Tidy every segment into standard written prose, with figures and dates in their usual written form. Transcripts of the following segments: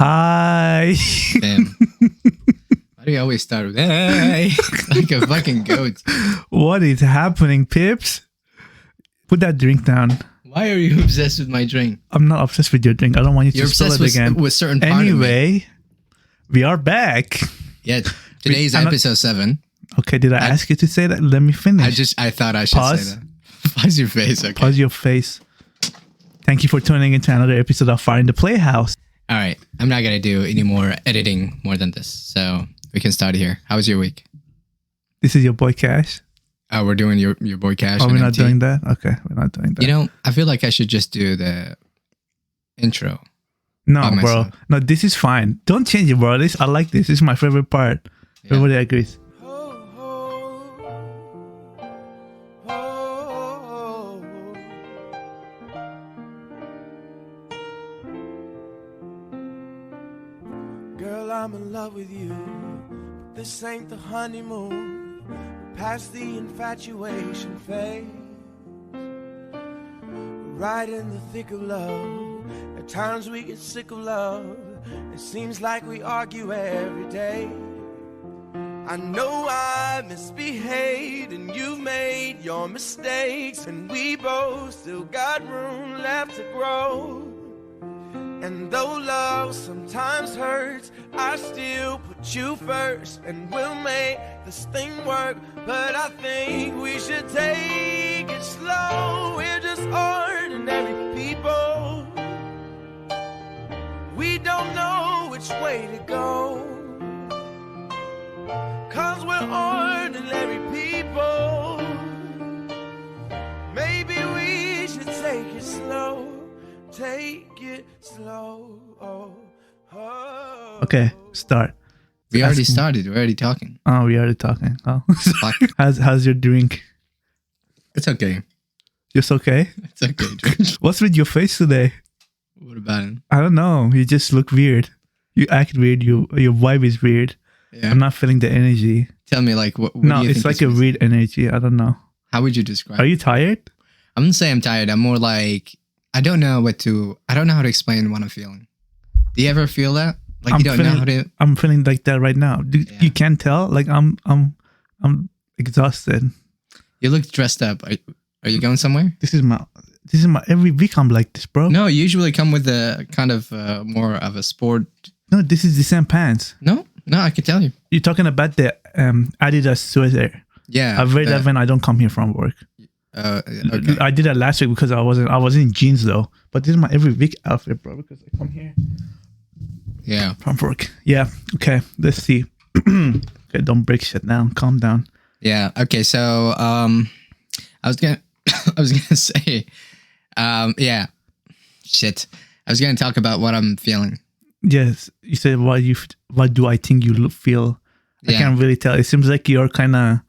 Hi. Damn. Why do you always start with hey? Like a fucking goat? What is happening, Pips? Put that drink down. Why are you obsessed with my drink? I'm not obsessed with your drink. I don't want you You're to spill it obsessed again. with certain part of me. Anyway, we are back. Yeah, today's episode 7. Okay, did I ask you to say that? Let me finish. I thought I should say that. Pause your face, okay. Pause your face. Thank you for tuning into another episode of Fire in the Playhouse. All right, I'm not going to do any more editing more than this, so we can start here. How was your week? This is your boy Cash. Oh, we're doing your boy Cash. Oh, and we're not MT. doing that? Okay, we're not doing that. You know, I feel like I should just do the intro. No, by bro. myself. No, this is fine. Don't change it, bro. I like this. This is my favorite part. Yeah. Everybody agrees. Girl, I'm in love with you. This ain't the honeymoon. We're past the infatuation phase. We're right in the thick of love. At times we get sick of love. It seems like we argue every day. I know I misbehaved and you've made your mistakes, and we both still got room left to grow. And though love sometimes hurts, I still put you first, and we'll make this thing work. But I think we should take it slow. We're just ordinary people. We don't know which way to go, 'cause we're ordinary people. Maybe we should take it slow. Take it slow. Okay, start. We already started. We're already talking. Oh, we already talking. Oh, Fuck. how's your drink? It's okay. Just okay? It's okay, George. What's with your face today? What about it? I don't know. You just look weird. You act weird. Your vibe is weird. Yeah. I'm not feeling the energy. Tell me, like, what No, do you it's think like this a was? weird energy. I don't know. How would you describe Are it? you tired? I'm gonna say I'm tired. I'm more like, I don't know how to explain what I'm feeling. Do you ever feel that? Like, you don't know how to... I'm feeling like that right now. Yeah. You can't tell. Like I'm exhausted. You look dressed up. Are you going somewhere? This is my every week I'm like this, bro. No, you usually come with a kind of more of a sport... No, this is the same pants. No, I can tell you. You're talking about the Adidas sweater. Yeah. I wear that when I don't come here from work. Okay. I did that last week because I was in jeans though. But this is my every week outfit, bro, because I come here Yeah. from work. Yeah. Okay. Let's see. Okay, don't break shit down. Calm down. Yeah. Okay. So, I was gonna say, yeah, shit. I was gonna talk about what I'm feeling. Yes. You said what do I think you feel? I Yeah. can't really tell. It seems like you're kind of,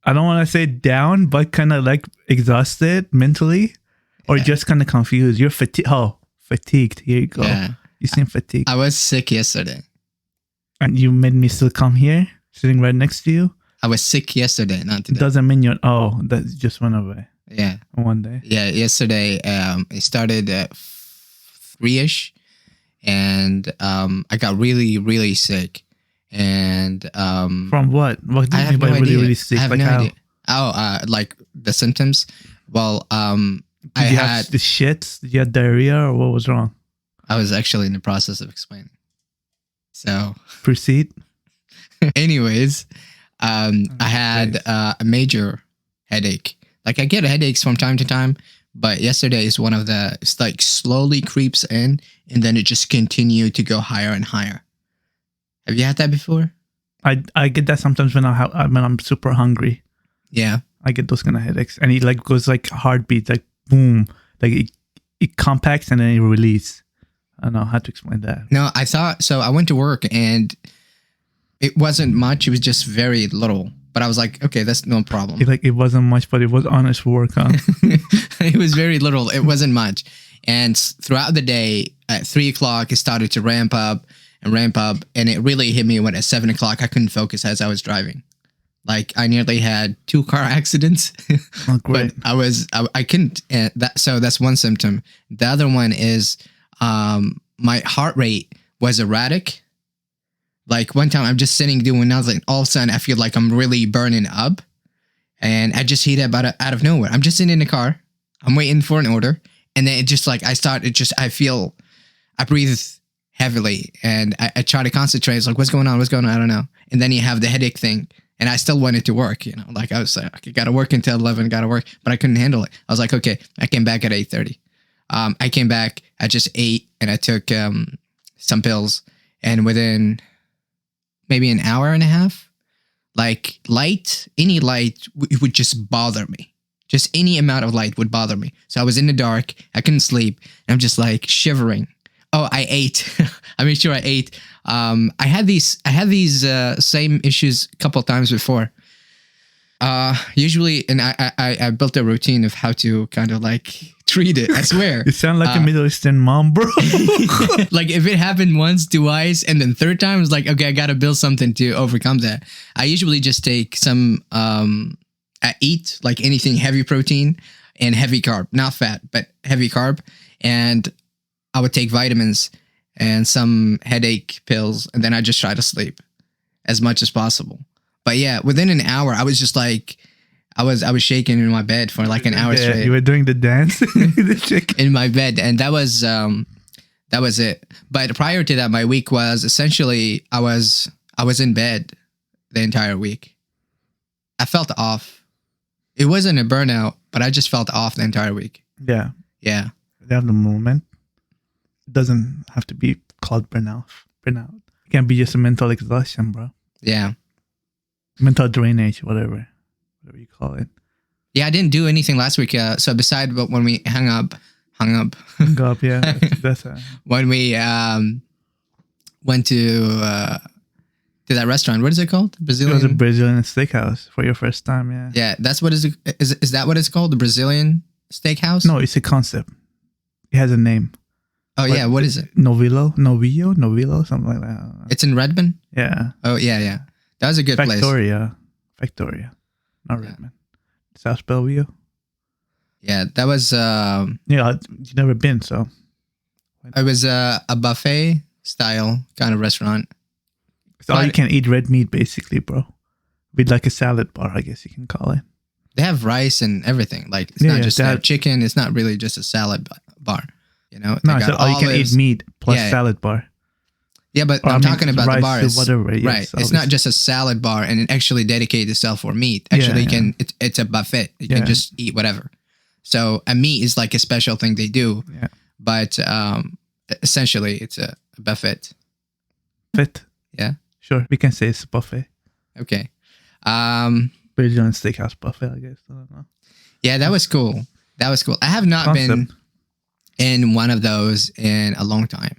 I don't want to say down, but kind of like exhausted mentally, or just kind of confused. You're fatigued. Oh, fatigued. Here you go. Yeah. You seem fatigued. I was sick yesterday. And you made me still come here, sitting right next to you. I was sick yesterday, not It today. doesn't mean you're, oh, that just went away Yeah. one day. Yeah. Yesterday, it started at 3-ish, and I got really, really sick. And From what? What do I you have mean by no really, idea. really sick? I have Like no how? idea. Oh, like the symptoms. Well, I Did you had. have the shits? Did you have diarrhea or what was wrong? I was actually in the process of explaining. So, Proceed. anyways, I had a major headache. Like, I get headaches from time to time, but yesterday is one of the. It's like slowly creeps in, and then it just continued to go higher and higher. Have you had that before? I get that sometimes when I'm super hungry. Yeah. I get those kind of headaches, and it like goes like heartbeat, like boom, like it compacts and then it releases. I don't know how to explain that. No, I thought so. I went to work and it wasn't much. It was just very little. But I was like, okay, that's no problem. It wasn't much, but it was honest work, huh? It was very little. It wasn't much. And throughout the day, at 3 o'clock, it started to ramp up. And it really hit me when at 7 o'clock, I couldn't focus as I was driving. Like, I nearly had 2 car accidents. Oh, great. But I couldn't. So that's one symptom. The other one is my heart rate was erratic. Like one time I'm just sitting doing nothing. All of a sudden I feel like I'm really burning up. And I just heat up out of nowhere. I'm just sitting in the car. I'm waiting for an order. And then it just like, I breathe heavily and I try to concentrate. It's like, what's going on? What's going on? I don't know. And then you have the headache thing. And I still wanted to work, like I was like, I got to work until 11, got to work, but I couldn't handle it. I was like, okay, I came back at 8:30. I came back, I just ate and I took some pills. And within maybe an hour and a half, like any light would just bother me. Just any amount of light would bother me. So I was in the dark. I couldn't sleep. And I'm just like shivering. Oh, I ate. I made sure I ate. I had these same issues a couple of times before. Usually, and I built a routine of how to kind of like treat it. I swear. You sound like a Middle Eastern mom, bro. Like if it happened once, twice, and then third time, it's like, okay, I got to build something to overcome that. I usually just take some, I eat like anything heavy protein and heavy carb, not fat, but heavy carb. And I would take vitamins and some headache pills, and then I just try to sleep as much as possible. But yeah, within an hour, I was just like, I was shaking in my bed for like an hour straight. You were doing the dance in my bed, and that was it. But prior to that, my week was essentially I was in bed the entire week. I felt off. It wasn't a burnout, but I just felt off the entire week. Yeah. Yeah. At the moment, it doesn't have to be called burnout. It can be just a mental exhaustion, bro. Yeah. Mental drainage, whatever you call it. Yeah, I didn't do anything last week. So beside when we hung up. Yeah. That's when we went to that restaurant. What is it called? Brazilian. It was a Brazilian steakhouse for your first time. Yeah. Yeah, that's what is that what it's called? The Brazilian steakhouse? No, it's a concept. It has a name. Oh yeah, what is it? Novillo, something like that. It's in Redmond. Yeah. Oh yeah. That was a good place. Factoria, not Redmond. South Bellevue. Yeah, that was. Yeah, you've never been, so. It was a buffet style kind of restaurant. It's all you can eat red meat, basically, bro. With like a salad bar, I guess you can call it. They have rice and everything. Like it's not just chicken. It's not really just a salad bar. No, it's all you can eat meat plus salad bar. Yeah, but I'm talking about the bar. Whatever, yes, right. It's not just a salad bar and it actually dedicated itself for meat. Actually, it's a buffet. You can just eat whatever. So a meat is like a special thing they do. Yeah. But essentially, it's a buffet. Buffet. Yeah. Sure, we can say it's a buffet. Okay. Brazilian steakhouse buffet, I guess. I don't know. Yeah, that was cool. I have not been in one of those in a long time.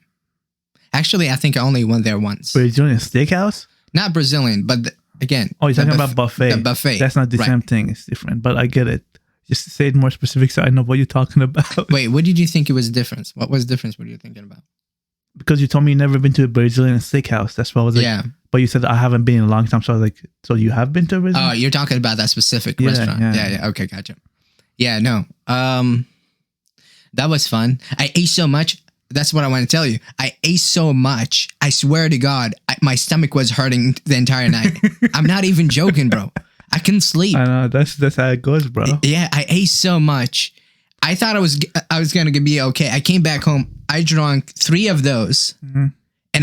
Actually, I think I only went there once. Brazilian steakhouse? Not Brazilian, but again. Oh, you're talking about buffet. The buffet. That's not the same thing. It's different, but I get it. Just say it more specific so I know what you're talking about. Wait, what did you think it was the difference? What was the difference? What are you thinking about? Because you told me you never been to a Brazilian steakhouse. That's what I was like. Yeah. But you said I haven't been in a long time. So I was like, so you have been to a Brazilian? Oh, you're talking about that specific restaurant. Yeah. Okay, gotcha. Yeah, no. That was fun. I ate so much. That's what I want to tell you. I ate so much. I swear to God, my stomach was hurting the entire night. I'm not even joking, bro. I couldn't sleep. I know. That's how it goes, bro. Yeah, I ate so much. I thought I was going to be okay. I came back home. I drank 3 of those, and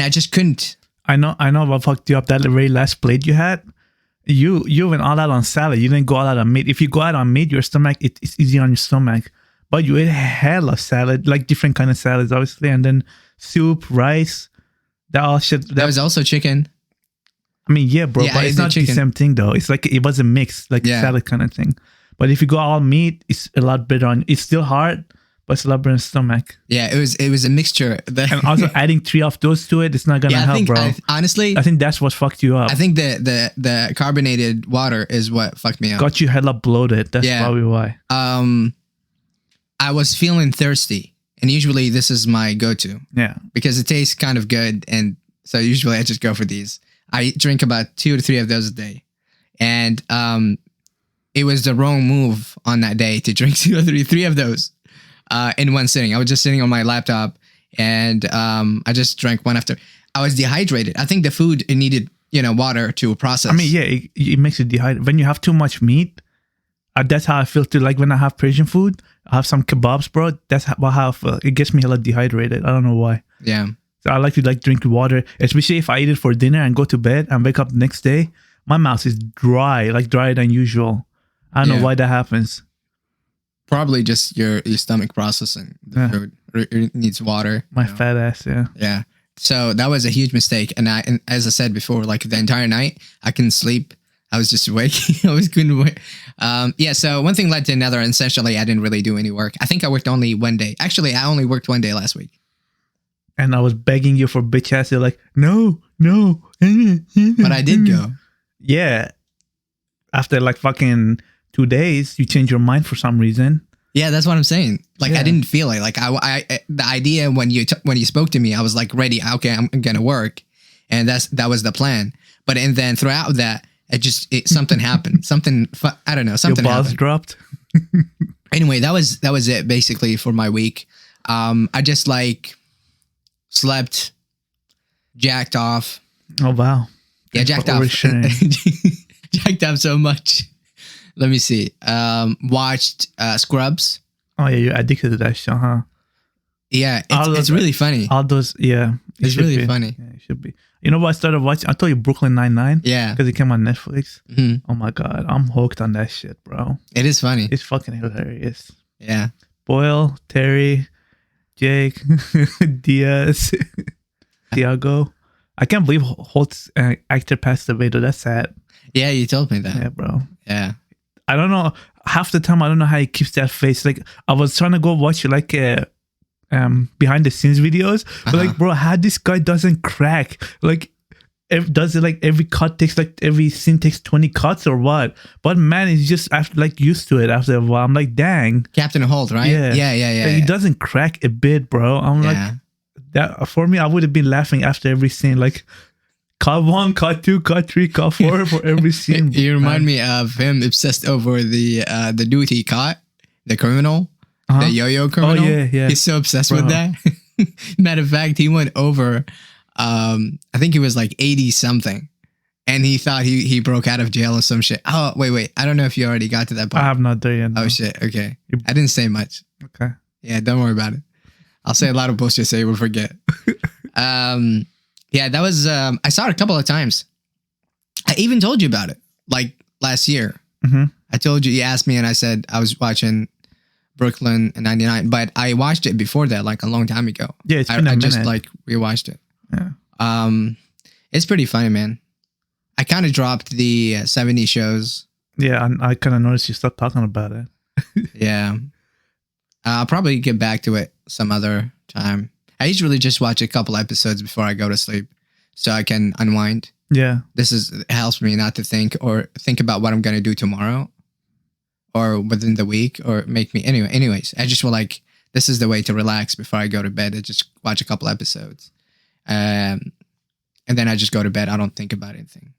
I just couldn't. I know what fucked you up. That very last plate you had, you went all out on salad. You didn't go all out on meat. If you go out on meat, your stomach, it's easy on your stomach. But you ate hella salad, like different kind of salads, obviously, and then soup, rice, that all shit. That was also chicken. I mean, yeah, bro, but it's not the same thing, though. It's like it was a mix, like salad kind of thing. But if you go all meat, it's a lot better on. It's still hard, but it's a lot better on the stomach. Yeah, it was a mixture. And also adding 3 of those to it, it's not gonna help, bro. Honestly, I think that's what fucked you up. I think the carbonated water is what fucked me up. Got you hella bloated. That's probably why. I was feeling thirsty, and usually this is my go-to. Yeah, because it tastes kind of good, and so usually I just go for these. I drink about 2 to 3 of those a day, and it was the wrong move on that day to drink 2 or 3 of those in one sitting. I was just sitting on my laptop, and I just drank one after. I was dehydrated. I think the food, it needed, water to process. I mean, yeah, it makes you dehydrated. When you have too much meat, that's how I feel too. Like when I have Persian food, I have some kebabs, bro. That's how I feel. It gets me hella dehydrated. I don't know why. Yeah. So I like to drink water, especially if I eat it for dinner and go to bed and wake up the next day. My mouth is dry, like drier than usual. I don't know why that happens. Probably just your stomach processing the food. It needs water. My fat ass, yeah. Yeah. So that was a huge mistake. And as I said before, like the entire night, I couldn't sleep. I was just awake. I couldn't wait. So one thing led to another. And essentially, I didn't really do any work. I think I worked only one day. Actually, I only worked one day last week. And I was begging you for bitch ass. You're like, no. But I did go. Yeah. After like fucking 2 days, you change your mind for some reason. Yeah, that's what I'm saying. Like, I didn't feel it. Like, I the idea when you spoke to me, I was like ready. Okay, I'm gonna work, and that was the plan. But and then throughout that, something happened. I don't know. Something your balls happened. dropped. Anyway, that was it basically for my week. I just like slept, jacked off. Oh wow. Yeah, jacked off. Jacked off so much. Let me see. Watched Scrubs. Oh yeah, you're addicted to that show, huh? Yeah, it's really funny. All those, yeah. It's really funny. Yeah, it should be. You know what I started watching? I told you Brooklyn Nine-Nine. Yeah. Because it came on Netflix. Mm-hmm. Oh my God. I'm hooked on that shit, bro. It is funny. It's fucking hilarious. Yeah. Boyle, Terry, Jake, Diaz, Tiago. I can't believe Holt's actor passed away, though. That's sad. Yeah, you told me that. Yeah, bro. Yeah. I don't know. Half the time, I don't know how he keeps that face. Like, I was trying to go watch like behind the scenes videos, but like, bro, how this guy doesn't crack? Like, does it like every cut takes like every scene takes 20 cuts or what? But man, he's just after like used to it after a while. I'm like, dang. Captain Holt, right? Yeah. Like, he doesn't crack a bit, bro. I'm like, that for me, I would have been laughing after every scene. Like, cut 1, cut 2, cut 3, cut 4 for every scene. You remind me of him obsessed over the dude he caught, the criminal, the yo-yo criminal. Oh, yeah. He's so obsessed with that. Matter of fact, he went over, I think he was like 80 something, and he thought he broke out of jail or some shit. Oh, wait. I don't know if you already got to that part. I have not there yet. No. Oh, shit. Okay. I didn't say much. Okay. Yeah, don't worry about it. I'll say a lot of bullshit so you will forget. Yeah, that was, I saw it a couple of times. I even told you about it, like last year. Mm-hmm. I told you asked me and I said I was watching Brooklyn 99, but I watched it before that, like a long time ago. Yeah, it's been a minute. Just like rewatched it. Yeah. It's pretty funny, man. I kind of dropped the 70 shows. Yeah, I kind of noticed you stopped talking about it. Yeah. I'll probably get back to it some other time. I usually just watch a couple episodes before I go to sleep so I can unwind. Yeah. It helps me not to think about what I'm going to do tomorrow or within the week or make me anyways. I just feel like this is the way to relax before I go to bed. I just watch a couple episodes. And then I just go to bed. I don't think about anything.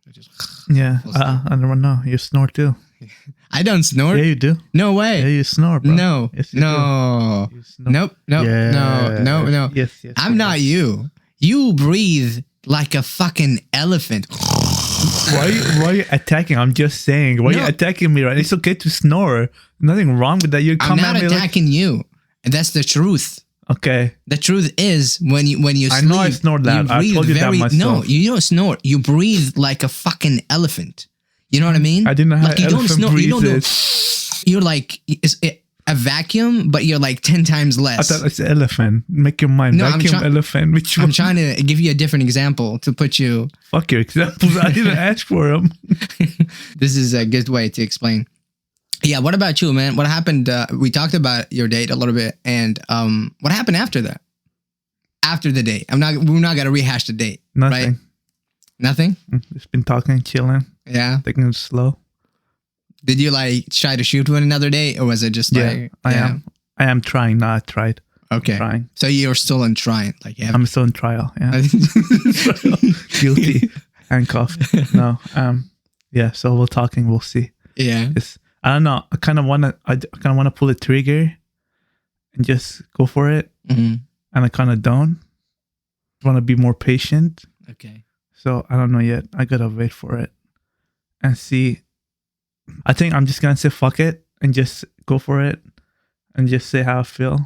I don't know. You snore too. I don't snore. Yeah, you do. No way. Yeah, you snore, bro. No. Yes, no. Nope. Yeah. No. Yes. I'm not you. You breathe like a fucking elephant. Why are you attacking? I'm just saying. Why are you attacking me, right? It's okay to snore. Nothing wrong with that. You come I'm not attacking you. And that's the truth. Okay. The truth is when you sleep, I know I snore that. I told you that myself. No, you don't snore. You breathe like a fucking elephant. You know what I mean? I didn't know how like you don't snore. You don't do. You're like a vacuum, but you're like 10 times less. I thought it's elephant. Make your mind. No, vacuum, elephant. Which one? I'm trying to give you a different example to put you. Fuck your examples. I didn't ask for them. This is a good way to explain. Yeah. What about you, man? What happened? We talked about your date a little bit, and what happened after that? After the date, we're not gonna rehash the date. Nothing. Right? Nothing. Just been talking, chilling. Yeah. Taking it slow. Did you like try to shoot one another day, or was it just like? I am trying. No, I tried. Okay. Trying. So you're still in trying, like I'm still in trial. Yeah. Guilty. Handcuffed. No. Yeah. So we're talking. We'll see. Yeah. I don't know. I kind of wanna pull the trigger and just go for it. Mm-hmm. and I kind of don't. Want to be more patient. Okay. So I don't know yet. I gotta wait for it and see. I think I'm just gonna say fuck it and just go for it and just say how I feel.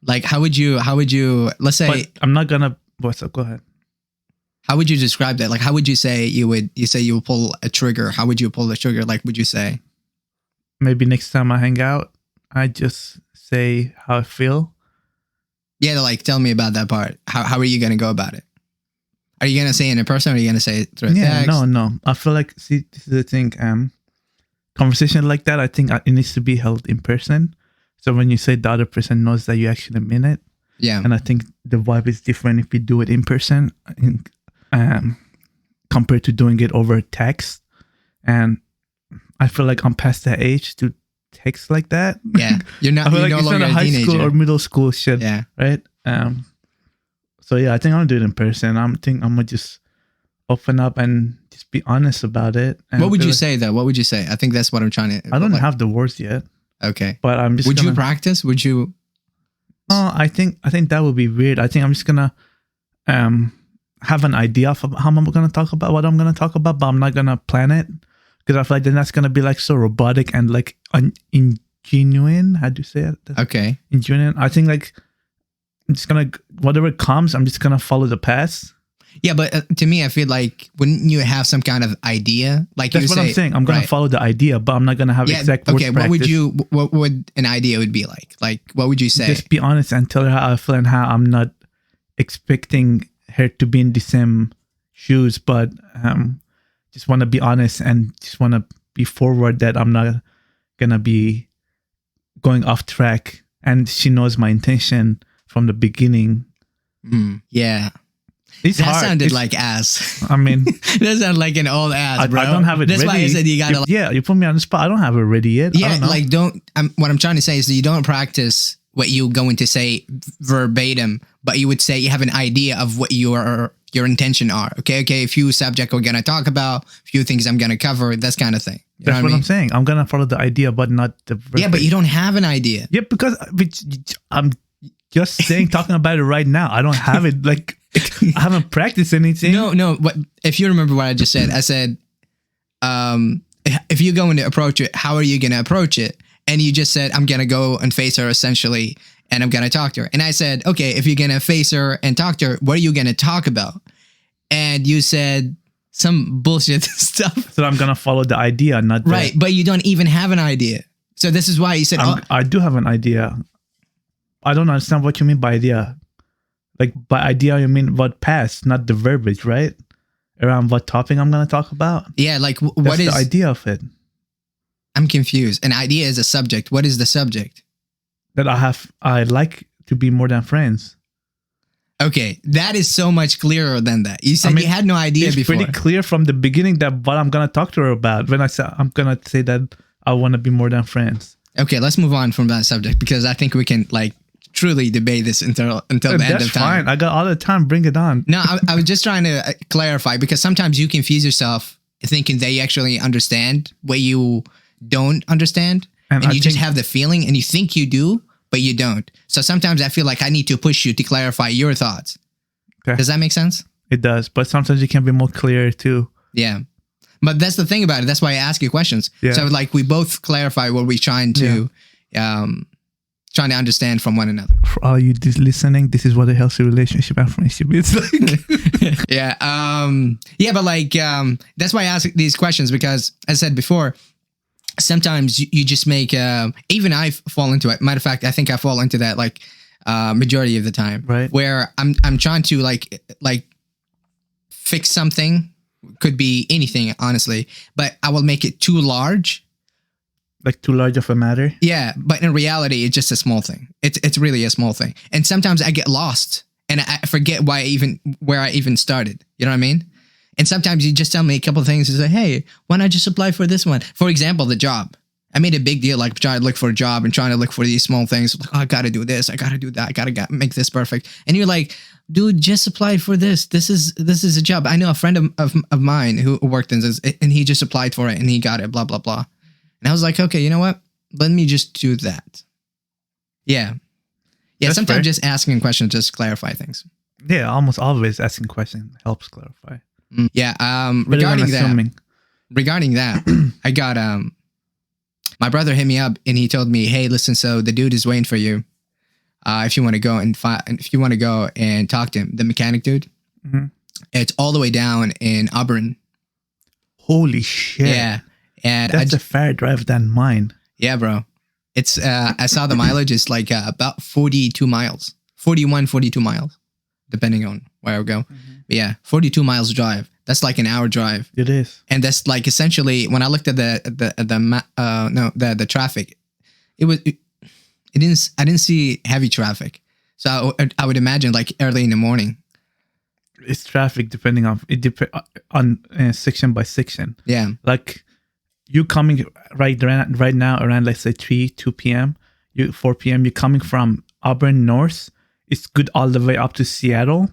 Like, how would you, let's say, But I'm not gonna. What's up? Go ahead. how would you describe that? Like, how would you say you would pull a trigger? How would you pull the trigger? Like, would you say? Maybe next time I hang out, I just say how I feel. Yeah, like, tell me about that part. How are you going to go about it? Are you going to say it in person or are you going to say it through a text? No. I feel like, see, this is the thing. Conversation like that, I think it needs to be held in person. So when you say the other person knows that you actually mean it. Yeah. And I think the vibe is different if you do it in person compared to doing it over text. And I feel like I'm past that age to text like that. Yeah. You're I feel no like it's longer not a a high teenager. school or middle school shit. Yeah. Right? So yeah, I think I'm gonna do it in person. I'm gonna just open up and just be honest about it. And What would feel you like- say though? What would you say? I think that's what I'm trying to. I don't like, have the words yet, Okay. but I'm just. Would you gonna, practice? Would you? I think that would be weird. I think I'm just gonna have an idea of how I'm gonna talk about what I'm gonna talk about, but I'm not gonna plan it because I feel like then that's gonna be like so robotic and like ingenuine. How do you say it? Okay. Ingenuine. I think like I'm just gonna whatever comes, I'm just gonna follow the path. Yeah, but to me, I feel like wouldn't you have some kind of idea? Like That's you what say, I'm saying. I'm gonna right. follow the idea, but I'm not gonna have exact words Okay. What would practice. what would an idea would be like? Like, what would you say? Just be honest and tell her how I feel and how I'm not expecting her to be in the same shoes, but just want to be honest and just want to be forward that I'm not gonna be going off track, and she knows my intention from the beginning. Yeah. It's That hard. sounded It's- like ass. I mean, That sounded like an old ass, I bro. don't have it That's ready. why I said you gotta. You put me on the spot. I don't have it ready yet. I Yeah, don't know. like what I'm trying to say is that you don't practice what you're going to say verbatim, but you would say you have an idea of what your intention are. Okay, a few subject we're gonna talk about, a few things I'm gonna cover, this kind of thing. You That's know what what I mean? I'm saying. I'm gonna follow the idea, but not the. Yeah, but you don't have an idea. Yeah, because I'm just saying, talking about it right now. I don't have it. Like, I haven't practiced anything. No. What if you remember what I just said? I said, if you're going to approach it, how are you going to approach it? And you just said, I'm going to go and face her essentially, and I'm going to talk to her. And I said, okay, if you're going to face her and talk to her, what are you going to talk about? And you said some bullshit stuff. So I'm gonna follow the idea, not the, Right, but you don't even have an idea. So this is why you said, I do have an idea. I don't understand what you mean by idea. Like by idea, you mean what past, not the verbiage, right? Around what topic I'm gonna talk about. yeah, like That's what is the idea of it? I'm confused. An idea is a subject. What is the subject? That I like to be more than friends. Okay, that is so much clearer than that. You said you had no idea It's before. pretty clear from the beginning that what I'm gonna talk to her about. When I say I'm gonna say that I want to be more than friends. Okay, let's move on from that subject because I think we can like truly debate this until the end That's of time. fine. I got all the time. Bring it on. No, I was just trying to clarify because sometimes you confuse yourself thinking they actually understand what you don't understand, and I you just think- have the feeling and you think you do, but you don't. So sometimes I feel like I need to push you to clarify your thoughts. Okay. Does that make sense? It does, but sometimes you can be more clear too. Yeah. But that's the thing about it. That's why I ask you questions. Yeah. So like we both clarify what we're trying to understand from one another. For all you listening, this is what a healthy relationship and friendship is like. Yeah. But like that's why I ask these questions because as I said before, sometimes you just make even I fall into it. Matter of fact, I think I fall into that like majority of the time. Right. Where I'm trying to like fix something. Could be anything, honestly, but I will make it too large. Like too large of a matter. Yeah, but in reality, it's just a small thing. It's really a small thing, and sometimes I get lost and I forget where I even started. You know what I mean? And sometimes you just tell me a couple of things and say, "Hey, why not just apply for this one?" For example, the job. I made a big deal like trying to look for a job and trying to look for these small things. Like, oh, I got to do this. I got to do that. I got to make this perfect. And you're like, dude, just apply for this. This is a job. I know a friend of mine who worked in this and he just applied for it and he got it, blah, blah, blah. And I was like, okay, you know what? Let me just do that. Yeah. Yeah, That's sometimes fair. just asking questions just clarify things. Yeah, almost always asking questions helps clarify. Yeah. Better than Regarding that, assuming. I got my brother hit me up and he told me, "Hey, listen, so the dude is waiting for you. If you want to go and talk to him, the mechanic dude. Mhm. It's all the way down in Auburn. Holy shit. Yeah, and That's a fair drive than mine. yeah, bro. It's I saw the mileage is like about 42 miles, 41, 42 miles, depending on where I go. But yeah, 42 miles drive. That's like an hour drive. It is. And that's like essentially when I looked at the traffic, I didn't see heavy traffic. So I would imagine like early in the morning. It's traffic depending on section by section. Yeah. Like you coming right now around let's say 2 p.m. 4 p.m. You're coming from Auburn north. It's good all the way up to Seattle.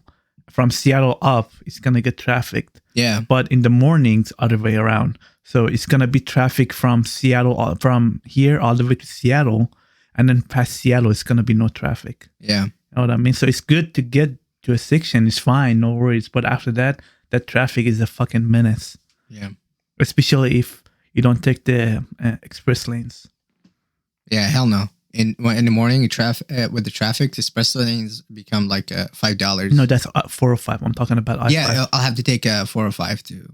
From Seattle up, it's gonna get trafficked. Yeah. But in the mornings, other way around. So it's gonna be traffic from Seattle, from here all the way to Seattle, and then past Seattle, it's gonna be no traffic. Yeah. You know what I mean? So it's good to get to a section. It's fine, no worries. But after that, that traffic is a fucking menace. Yeah. Especially if you don't take the express lanes. Yeah. Hell no. In the morning, with the traffic, the express lanes become like $5. No, that's 405. I'm talking about I-5. Yeah, I'll have to take 405 to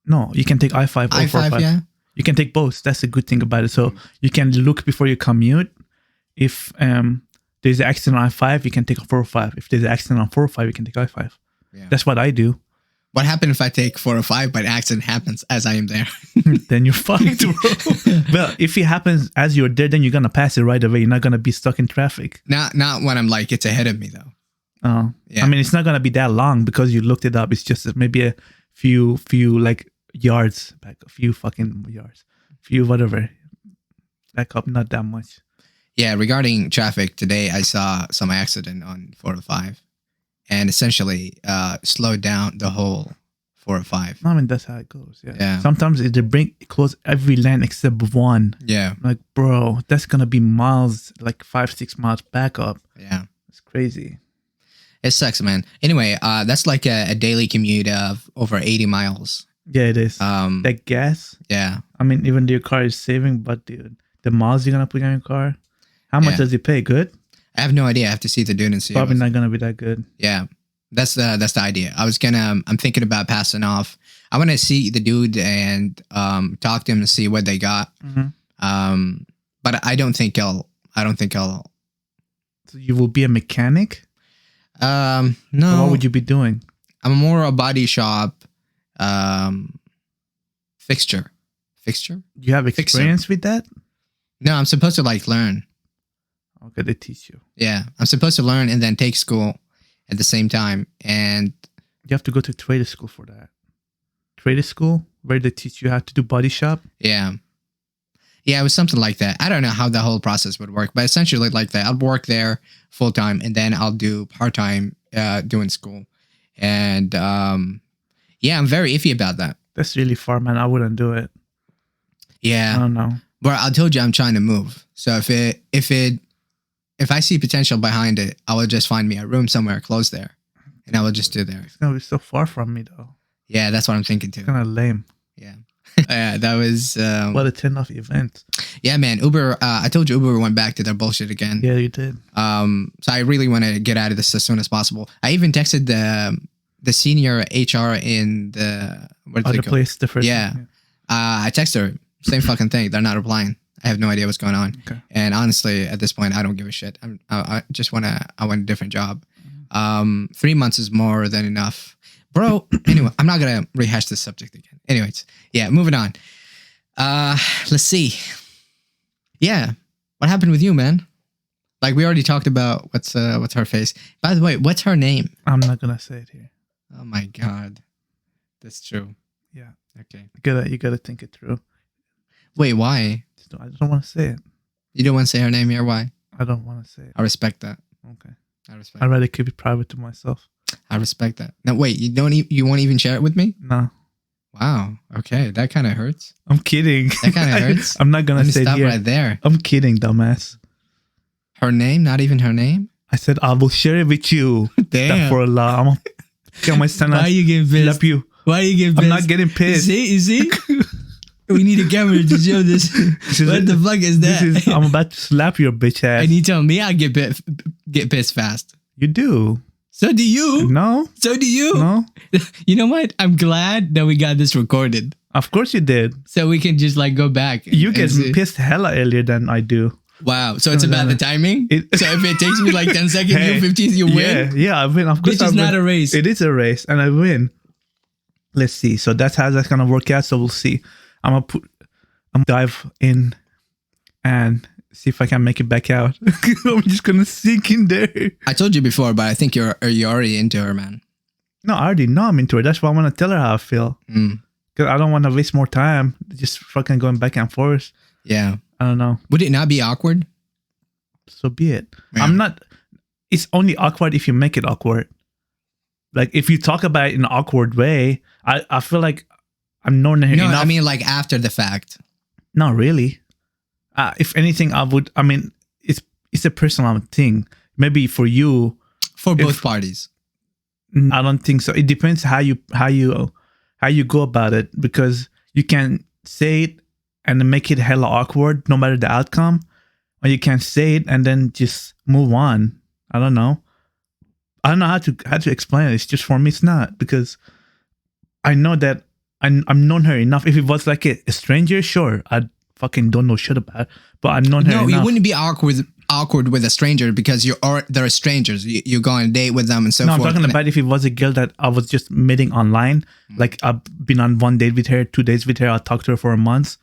No, you can take I-5 or I-5. 405. Yeah. You can take both. That's a good thing about it. So you can look before you commute. If there's an accident on I-5, you can take a 405. If there's an accident on 405, you can take I-5. Yeah. That's what I do. What happens if I take 405 but an accident happens as I am there? Then you're fucked, bro. Well, if it happens as you're there, then you're going to pass it right away. You're not going to be stuck in traffic. Not when I'm like, it's ahead of me though. Yeah. I mean, it's not going to be that long because you looked it up. It's just maybe a few like yards back, a few fucking yards, few whatever. Back up, not that much. Yeah, regarding traffic, today I saw some accident on 405 and essentially slowed down the whole 405. I mean, that's how it goes. Yeah. Yeah. Sometimes they close every lane except one. Yeah. Like, bro, that's going to be miles, like 5-6 miles back up. Yeah. It's crazy. It sucks, man. Anyway, that's like a daily commute of over 80 miles. Yeah, it is. That gas, Yeah. I mean, even though your car is saving, but dude, the miles you're going to put on your car, how much Yeah. does it pay? Good? I have no idea. I have to see the dude and see. Probably not going to be that good. Yeah. That's the idea. I'm thinking about passing off. I want to see the dude and talk to him to see what they got. Mm-hmm. But I don't think I'll. So you will be a mechanic? No. Or what would you be doing? I'm more a body shop fixture. You have experience with that? No, I'm supposed to like learn. Okay, they teach you. Yeah, I'm supposed to learn and then take school at the same time. And You have to go to trade school for that. Trade school where they teach you how to do body shop. yeah, it was something like that. I don't know how the whole process would work, but essentially like that. I'll work there full time and then I'll do part time doing school. And yeah, I'm very iffy about that. That's really far, man. I wouldn't do it. I Yeah, don't know. but I told you I'm trying to move. So if I see potential behind it, I will just find me a room somewhere close there, and I will just do there. It's gonna be so far from me though. Yeah, that's what I'm thinking too. It's kind of lame. Yeah, yeah, that was. What a turn-off event. Yeah, man. Uber. I told you Uber went back to their bullshit again. Yeah, you did. So I really want to get out of this as soon as possible. I even texted the senior HR in the Other place, the first. Yeah. I texted her, same fucking thing. They're not replying. I have no idea what's going on. Okay. And honestly, at this point, I don't give a shit. I just want a different job. 3 months is more than enough, bro. Anyway, I'm not gonna rehash this subject again. Anyways, yeah, moving on. Let's see. Yeah, what happened with you, man? Like we already talked about what's her face. By the way, what's her name? I'm not gonna say it here. Oh my god, that's true. Yeah, Okay. you gotta think it through. Wait, why? I don't want to say it. You don't want to say her name here? Why? I don't want to say it. I respect that. Okay. I respect. I'd rather keep it private to myself. I respect that. No, wait. You won't even share it with me? No, Wow. Okay, that kind of hurts. I'm kidding. That kind of hurts. I'm not gonna Let me say it stop here. right there. I'm kidding, dumbass. Her name? Not even her name? I said I will share it with you. Damn. For Allah. I'm gonna get my son. Why are you getting pissed? Slap you. Why are you getting pissed? I'm not getting pissed. You see? We need a camera to show this. What the fuck is that? I'm about to slap your bitch ass. And you tell me I get pissed fast. You do. So do you. No. So do you. No. You know what? I'm glad that we got this recorded. Of course you did. So we can just like go back. You get pissed hella earlier than I do. Wow. So it's about the timing? So if it takes me like 10 seconds, Hey, you 15, you win? Yeah, I win. Of course This is not a race. It is a race and I win. Let's see. So that's how that's going to work out. So we'll see. I'm dive in and see if I can make it back out. I'm just going to sink in there. I told you before, but I think you're already into her, man. No, I already know I'm into it. That's why I want to tell her how I feel. Because I don't want to waste more time just fucking going back and forth. Yeah. I don't know. Would it not be awkward? So be it. Yeah. It's only awkward if you make it awkward. Like if you talk about it in an awkward way, I feel like I'm knowing her enough. No, I mean like after the fact. Not really. If anything, it's a personal thing. Maybe for you. For both parties. I don't think so. It depends how you go about it, because you can say it and then make it hella awkward no matter the outcome, or you can say it and then just move on. I don't know how to explain it. It's just, for me it's not, because I know that I'm known her enough. If it was like a stranger, sure, I fucking don't know shit about it, but I've known her enough. No, you wouldn't be awkward with a stranger because they're strangers. You go on a date with them and so forth. No, I'm talking about if it was a girl that I was just meeting online, like I've been on 1 date with her, 2 days with her, I talked to her for a month,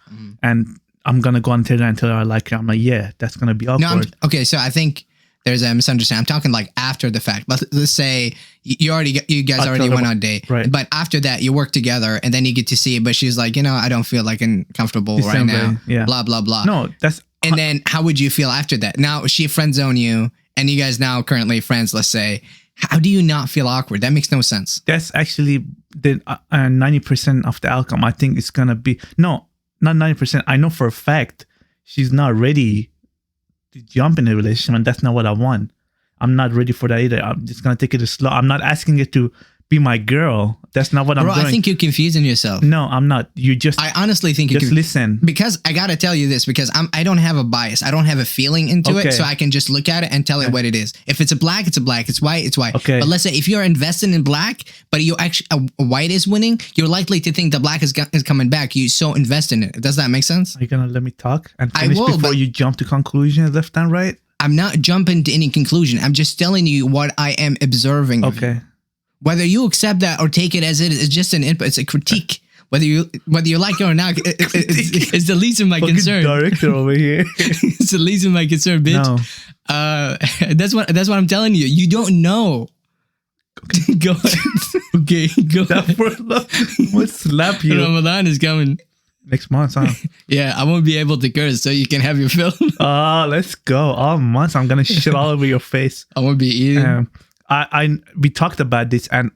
and I'm gonna go on Tinder and tell her I like her. I'm like, yeah, that's gonna be awkward. No, okay, so I think there's a misunderstanding. I'm talking like after the fact. Let's say you guys already went on a date, right? But after that, you work together, and then you get to see it. But she's like, I don't feel like comfortable right now. Yeah. Blah blah blah. No, that's. And then how would you feel after that? Now she friend zone you, and you guys now currently friends. Let's say, how do you not feel awkward? That makes no sense. That's actually the 90% of the outcome. I think it's gonna be not 90%. I know for a fact she's not ready to jump in a relationship, and that's not what I want. I'm not ready for that either. I'm just gonna take it slow. I'm not asking it to be my girl. That's not what I'm doing. I think you're confusing yourself. No, I'm not. I honestly think you just listen. Because I gotta tell you this, because I don't have a bias. I don't have a feeling into it, so I can just look at it and tell it what it is. If it's a black, it's a black. It's white, it's white. Okay. But let's say if you're invested in black, but you actually a white is winning, you're likely to think the black is coming back. You so invest in it. Does that make sense? Are you gonna let me talk and finish before you jump to conclusions left and right? I'm not jumping to any conclusion. I'm just telling you what I am observing. Okay. Whether you accept that or take it as it is, it's just an input. It's a critique. Whether you like it or not, it's the least of my concern. Director over here. It's the least of my concern, bitch. No. That's what I'm telling you. You don't know. Okay. Go ahead. Okay, go ahead. I'm gonna slap you. Ramadan is coming. Next month, huh? Yeah, I won't be able to curse, so you can have your fill. Let's go. All months, I'm gonna shit all over your face. I won't be eating. We talked about this, and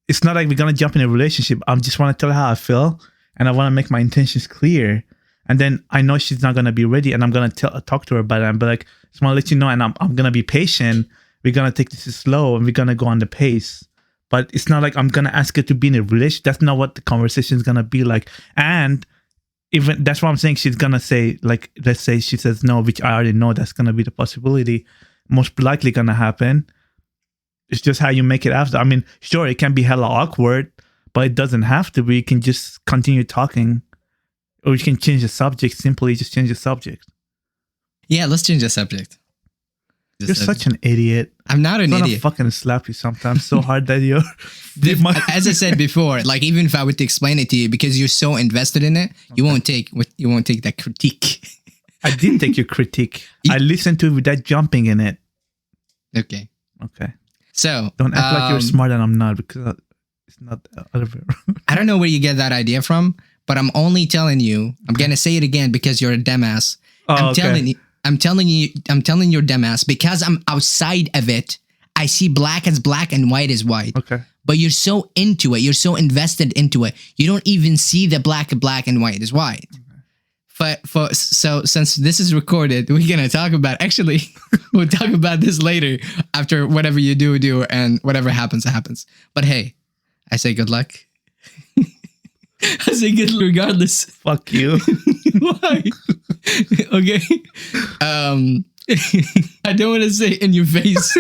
it's not like we're gonna jump in a relationship. I just want to tell her how I feel, and I want to make my intentions clear. And then I know she's not gonna be ready, and I'm gonna talk to her about it and be like, "Just want to let you know," and I'm gonna be patient. We're gonna take this slow, and we're gonna go on the pace. But it's not like I'm gonna ask her to be in a relationship. That's not what the conversation is gonna be like. And even that's what I'm saying. She's gonna say, like, let's say she says no, which I already know that's gonna be the possibility. Most likely gonna happen. It's just how you make it after. I mean, sure, it can be hella awkward, but it doesn't have to be. You can just continue talking, or you can change the subject. Simply just change the subject. Yeah, let's change the subject. You're such an idiot. I'm not an idiot. idiot. I fucking slap you sometimes so hard that you're... As I said before, like even if I were to explain it to you, because you're so invested in it, you won't take that critique. I did take your critique. I listened to it without jumping in it. Okay. So don't act like you're smart and I'm not, because it's not I don't know where you get that idea from, but I'm only telling you. I'm gonna say it again because you're a dumbass. I'm telling you, you're dumbass because I'm outside of it. I see black as black and white as white. Okay. But you're so into it. You're so invested into it. You don't even see the black and white is white. Okay. So since this is recorded, we're gonna talk about. Actually, we'll talk about this later after whatever you do, and whatever happens. But hey, I say good luck. I say good regardless. Fuck you. Why? Okay. I don't want to say in your face.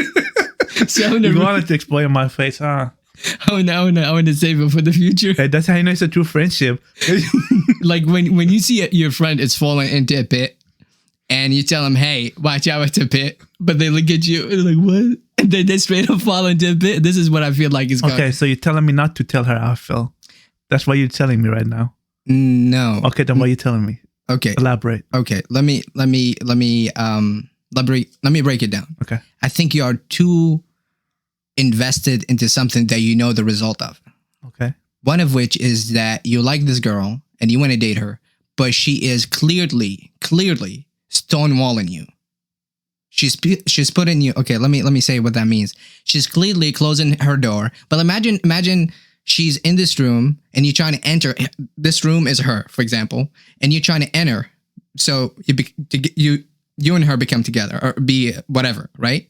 So You wanted to explain my face, huh? I want to save it for the future. Hey, that's how you know it's a true friendship. Like when you see your friend is falling into a pit, and you tell them, "Hey, watch out, it's a pit," but they look at you like, "What?" And they straight up fall into a pit. This is what I feel like is going. Okay, so you're telling me not to tell her how I feel. That's what you're telling me right now. No. Okay, then what are you telling me? Okay. Elaborate. Okay. Let me break it down. Okay. I think you are too invested into something that you know the result of. Okay. One of which is that you like this girl and you want to date her, but she is clearly stonewalling you. She's putting you. Okay, let me say what that means. She's clearly closing her door. But imagine she's in this room and you're trying to enter. This room is her, for example, and you're trying to enter. So you and her become together or be whatever, right?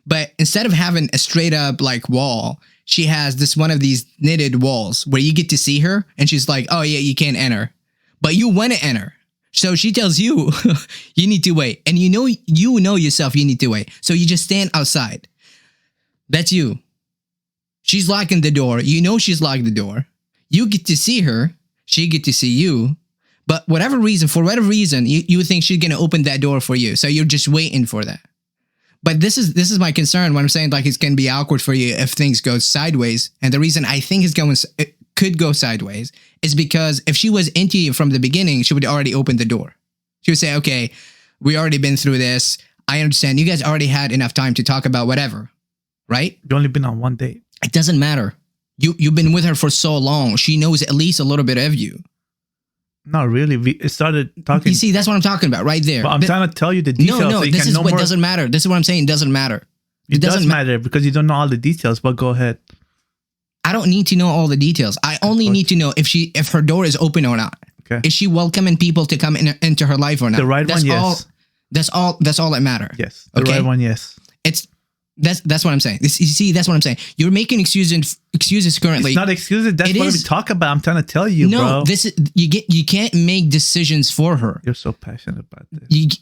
But instead of having a straight up like wall, she has this one of these knitted walls where you get to see her, and she's like, "Oh yeah, you can't enter," but you want to enter. So she tells you, you need to wait. And you know yourself, you need to wait. So you just stand outside. That's you. She's locking the door. You know she's locked the door. You get to see her. She get to see you. But for whatever reason, you think she's going to open that door for you. So you're just waiting for that. But this is my concern when I'm saying like it's going to be awkward for you if things go sideways. And the reason I think it could go sideways is because if she was into you from the beginning, she would already open the door. She would say, "Okay, we already been through this. I understand. You guys already had enough time to talk about whatever." Right? You've only been on one date. It doesn't matter. You've been with her for so long. She knows at least a little bit of you. Not really. We started talking. You see, that's what I'm talking about right there. But I'm trying to tell you the details. No, so you this can is know what more. doesn't matter. This is what I'm saying. It doesn't matter. It does matter because you don't know all the details, but go ahead. I don't need to know all the details. I only need to know if her door is open or not. Okay. Is she welcoming people to come into her life or not? The right one, yes. That's all that matters. Yes. The right one, yes. That's what I'm saying. You see, that's what I'm saying. You're making excuses currently. It's not excuses. That's what we talk about. I'm trying to tell you, bro. No, you can't make decisions for her. You're so passionate about this.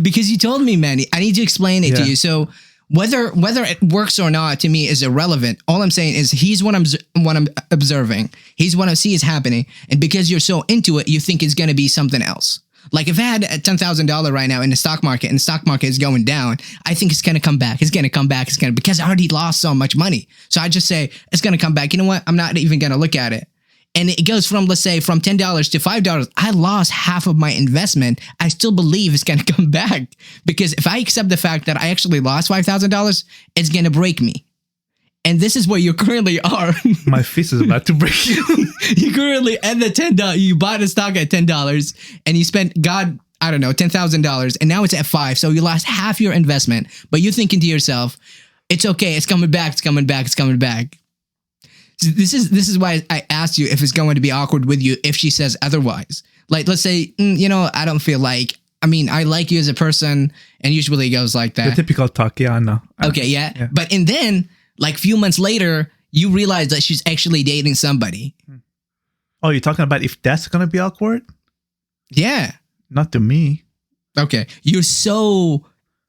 Because you told me, man. I need to explain it to you. So whether it works or not to me is irrelevant. All I'm saying is he's what I'm observing. He's what I see is happening, and because you're so into it, you think it's gonna be something else. Like if I had a $10,000 right now in the stock market and the stock market is going down, I think it's going to come back. Because I already lost so much money. So I just say it's going to come back. You know what? I'm not even going to look at it. And it goes from, let's say, from $10 to $5. I lost half of my investment. I still believe it's going to come back. Because if I accept the fact that I actually lost $5,000, it's going to break me. And this is where you currently are. My fist is about to break. You currently at the $10. You bought a stock at $10 and you spent, $10,000, and now it's at $5. So you lost half your investment. But you're thinking to yourself, it's okay. It's coming back. So this is why I asked you if it's going to be awkward with you if she says otherwise. Like, let's say, I don't feel like. I mean, I like you as a person, and usually it goes like that. The typical talk, yeah, I know. Okay, yeah. But then. Like a few months later, you realize that she's actually dating somebody. Oh, you're talking about if that's going to be awkward? Yeah. Not to me. Okay. You're so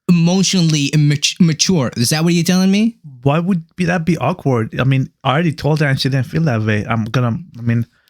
emotionally immature. Is that what you're telling me? Why would that be awkward? I mean, I already told her and she didn't feel that way.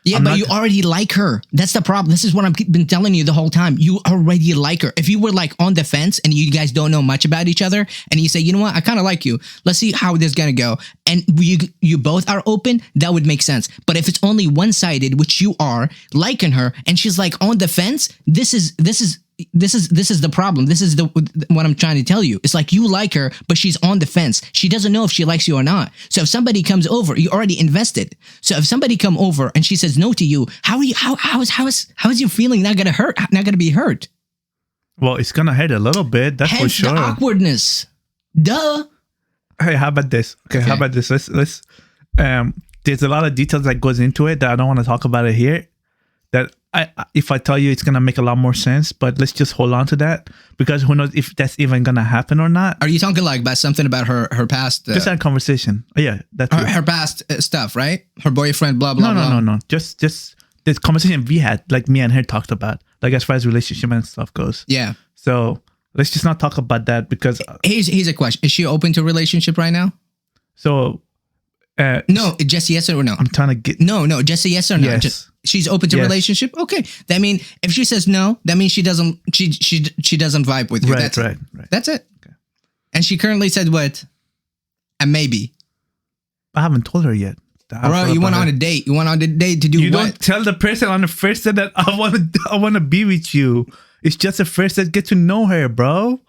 Yeah, but you already like her. That's the problem. This is what I've been telling you the whole time. You already like her. If you were like on the fence and you guys don't know much about each other and you say, you know what, I kind of like you. Let's see how this is going to go. And you both are open, that would make sense. But if it's only one-sided, which you are liking her and she's like on the fence, this is the problem. This is what I'm trying to tell you. It's like you like her, but she's on the fence. She doesn't know if she likes you or not. So if somebody comes over, you already invested. So if somebody come over and she says no to you, how is your feeling not gonna hurt? Not gonna be hurt? Well, it's gonna hurt a little bit. That's for sure. The awkwardness. Duh. Hey, how about this? Okay, how about this? Let's. There's a lot of details that goes into it that I don't want to talk about it here. that if I tell you, it's gonna make a lot more sense. But let's just hold on to that because who knows if that's even gonna happen or not. Are you talking like about something about her past? Just that conversation. Oh, yeah, that's her past stuff, right? Her boyfriend, blah blah blah. No. Just this conversation we had, like me and her talked about, like as far as relationship and stuff goes. Yeah. So let's just not talk about that because here's a question: is she open to a relationship right now? So. No, just yes or no. I'm trying to get no, just a yes or no. Yes. She's open to relationship. Okay, that means if she says no, that means she doesn't vibe with you. Right. That's it. Okay. And she currently said what? A maybe. I haven't told her yet. Bro, you went on a date. You went on a date to do you what? You don't tell the person on the first date that I want to be with you. It's just the first date. Get to know her, bro.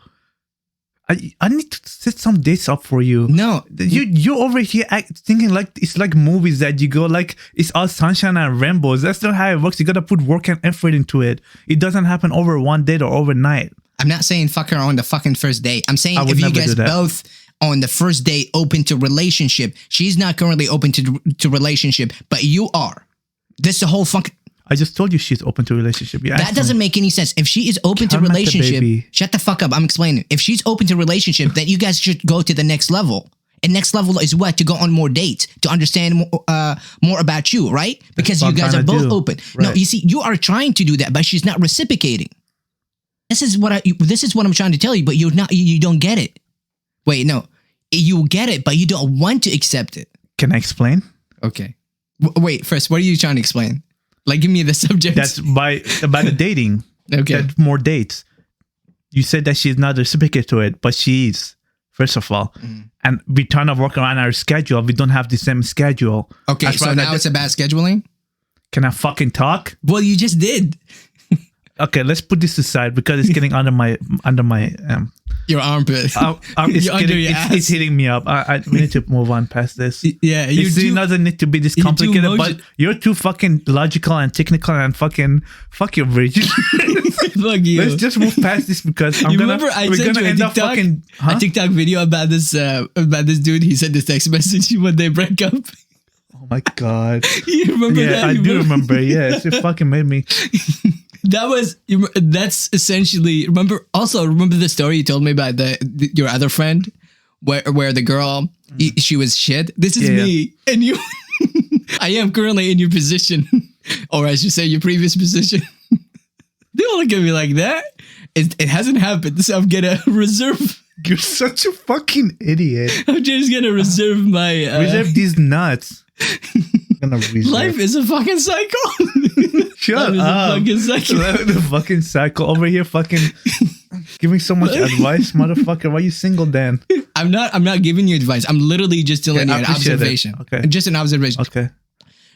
I need to set some dates up for you. No, you over here thinking like it's like movies that you go like it's all sunshine and rainbows. That's not how it works. You gotta put work and effort into it. It doesn't happen over one date or overnight. I'm not saying fuck her on the fucking first date. I'm saying if you guys both on the first date open to relationship, she's not currently open to relationship, but you are. This is the whole fucking. I just told you she's open to relationship. That doesn't make any sense. If she is open to relationship, shut the fuck up. I'm explaining. If she's open to relationship, then you guys should go to the next level. And next level is what? To go on more dates, to understand more about you, right? Because you guys are both open. Right. No, you see, you are trying to do that, but she's not reciprocating. This is what I'm trying to tell you, but you don't get it. Wait, no, you get it, but you don't want to accept it. Can I explain? Okay. Wait, first, what are you trying to explain? Like, give me the subject. That's by the dating. Okay. That more dates. You said that she's not reciprocating to it, but she is, first of all. And we trying to work around our schedule. We don't have the same schedule. Okay, so now it's about scheduling? Can I fucking talk? Well, you just did. Okay, let's put this aside because it's getting under my your armpit. It's hitting me up. We need to move on past this. Yeah, it doesn't need to be this complicated. But you're too fucking logical and technical and fuck your bridge. Fuck you. Let's just move past this because we're gonna end up fucking a TikTok video about this dude. He sent this text message when they break up. Oh my god! You remember that? Yeah, I do remember. Yes, it fucking made me. That's essentially remember the story you told me about your other friend where the girl she was shit. This is me and you. I am currently in your position, or I should say your previous position. Don't look at me like that. It hasn't happened, so I'm gonna reserve. You're such a fucking idiot. I'm just gonna reserve my reserve these nuts. Life is a fucking cycle. Shut up. The fucking cycle over here fucking giving so much advice, motherfucker. Why are you single then? I'm not giving you advice. I'm literally just telling you an observation. Okay. Just an observation. Okay.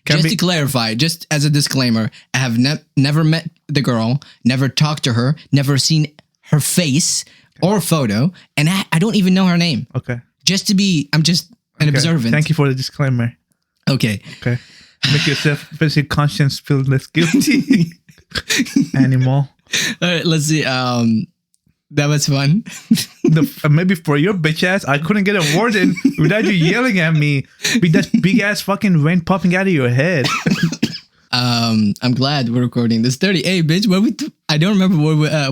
To clarify, just as a disclaimer, I have never met the girl, never talked to her, never seen her face or photo, and I don't even know her name. Okay. I'm just an observant. Thank you for the disclaimer. Okay. Make yourself, especially conscience, feel less guilty. Animal. All right, let's see. That was fun. Maybe for your bitch ass, I couldn't get a word in without you yelling at me with that big ass fucking vein popping out of your head. I'm glad we're recording this. 38, bitch. I don't remember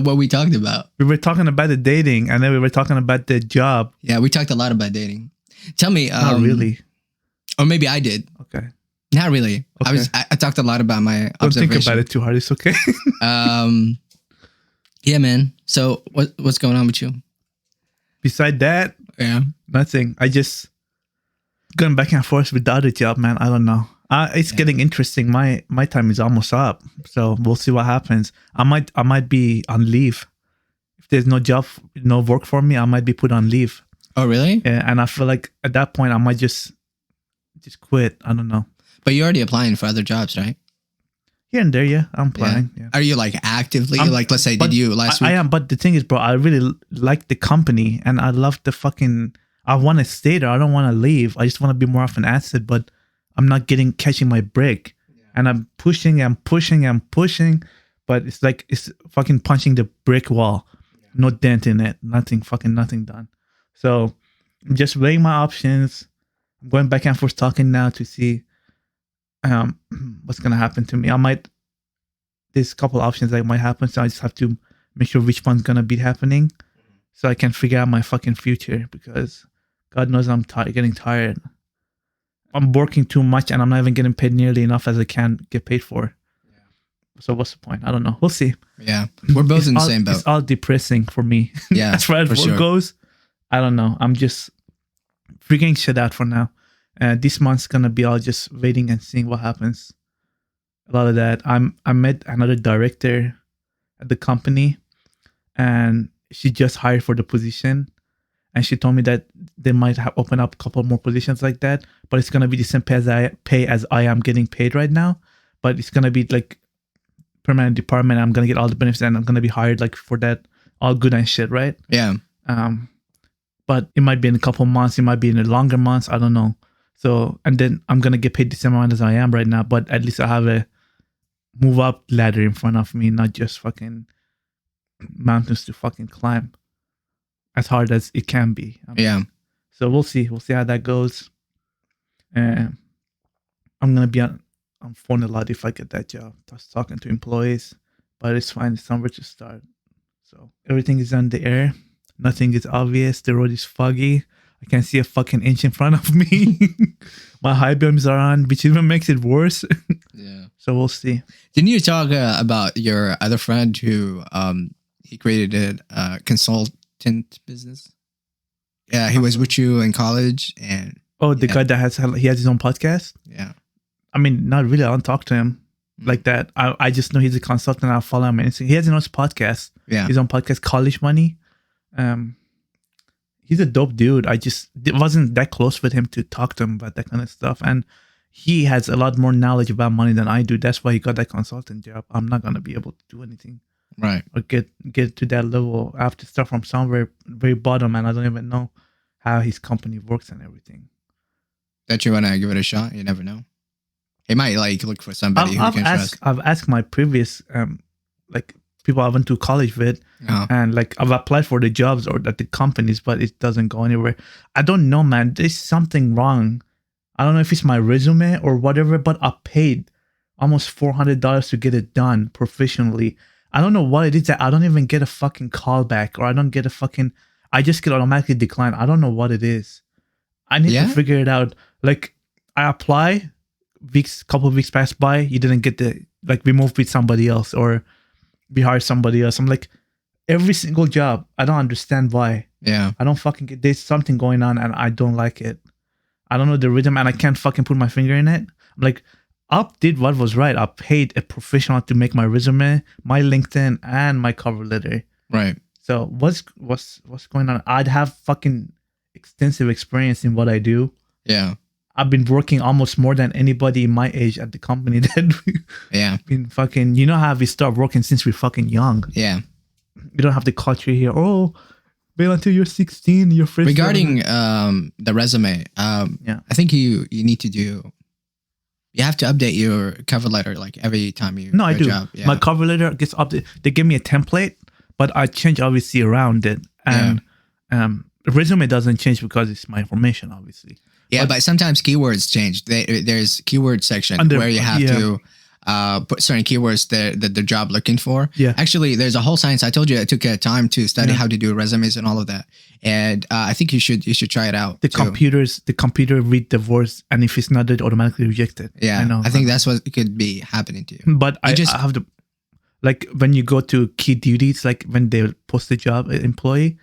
what we talked about. We were talking about the dating, and then we were talking about the job. Yeah, we talked a lot about dating. Tell me. Not really. Or maybe I did. Okay. Not really. Okay. I talked a lot about my Don't observation. think about it too hard. It's okay. Yeah, man. So what's going on with you? Beside that, nothing. I just going back and forth with the other job, man. I don't know. It's getting interesting. My time is almost up, so we'll see what happens. I might be on leave. If there's no job, no work for me, I might be put on leave. Oh, really? Yeah, and I feel like at that point I might just quit. I don't know. But you're already applying for other jobs, right? Here and there, yeah. I'm applying. Yeah. Are you like actively let's say did you last week? I am, but the thing is, bro, I really like the company and I love the fucking. I want to stay there. I don't want to leave. I just want to be more of an asset, but I'm not catching my break. Yeah. And I'm pushing, but it's like it's fucking punching the brick wall. Yeah. No dent in it. Nothing done. So I'm just weighing my options. I'm going back and forth talking now to see what's gonna happen to me. I might there's a couple options that might happen. So I just have to make sure which one's gonna be happening, so I can figure out my fucking future. Because God knows I'm getting tired. I'm working too much, and I'm not even getting paid nearly enough as I can get paid for. So what's the point? I don't know. We'll see. Yeah, we're both in the same boat. It's all depressing for me. Yeah, as far as work goes, I don't know. I'm just figuring shit out for now. This month's gonna be all just waiting and seeing what happens. A lot of that. I met another director at the company, and she just hired for the position, and she told me that they might have opened up a couple more positions like that, but it's gonna be the same pay as I am getting paid right now, but it's gonna be like permanent department. I'm gonna get all the benefits, and I'm gonna be hired like for that, all good and shit, right? Yeah. But it might be in a couple months, it might be in the longer months, I don't know. So, and then I'm gonna get paid the same amount as I am right now, but at least I have a move up ladder in front of me, not just fucking mountains to fucking climb, as hard as it can be. Yeah. So we'll see how that goes. I'm gonna be on phone a lot if I get that job, just talking to employees, but it's fine. It's somewhere to start. So everything is on the air. Nothing is obvious. The road is foggy. I can't see a fucking inch in front of me. My high beams are on, which even makes it worse. Yeah. So we'll see. Didn't you talk about your other friend who he created a consultant business? Yeah, he was with you in college, and the guy that has his own podcast. Yeah. I mean, not really. I don't talk to him like that. I just know he's a consultant. I follow him. He has his own podcast. Yeah. His own podcast, College Money. He's a dope dude. It wasn't that close with him to talk to him about that kind of stuff. And he has a lot more knowledge about money than I do. That's why he got that consultant job. I'm not going to be able to do anything. Right. Or get to that level. I have to start from somewhere very bottom, and I don't even know how his company works and everything. That you want to give it a shot? You never know. He might like look for somebody who can trust. I've asked my previous like people I went to college with, and like I've applied for the jobs or at the companies, but it doesn't go anywhere. I don't know, man. There's something wrong. I don't know if it's my resume or whatever, but I paid almost $400 to get it done professionally. I don't know what it is that I don't even get a fucking call back, or I don't get a fucking, I just get automatically declined. I don't know what it is. I need to figure it out. Like I apply, couple of weeks pass by, you didn't get we moved with somebody else, or we hired somebody else. I'm like, every single job, I don't understand why. Yeah. I don't fucking get, there's something going on and I don't like it. I don't know the rhythm, and I can't fucking put my finger in it. I'm like, I did what was right. I paid a professional to make my resume, my LinkedIn, and my cover letter. Right. So what's going on? I'd have fucking extensive experience in what I do. Yeah. I've been working almost more than anybody my age at the company that been fucking, you know how we start working since we're fucking young. Yeah. You don't have the culture here. Oh, wait until you're 16, you're first. Regarding the resume, I think you need to do, you have to update your cover letter like every time you No, I do. Job. Yeah. My cover letter gets updated. They give me a template, but I change obviously around it. And the resume doesn't change because it's my information, obviously. Yeah, but sometimes keywords change. There's keyword section where you have to put certain keywords that the job looking for. Yeah. Actually, there's a whole science. I told you I took time to study how to do resumes and all of that. And I think you should try it out. The computer read the words, and if it's not, it automatically reject it. Yeah, I know. I think that's what could be happening to you. But I have to, like when you go to key duties, like when they post the job, employer,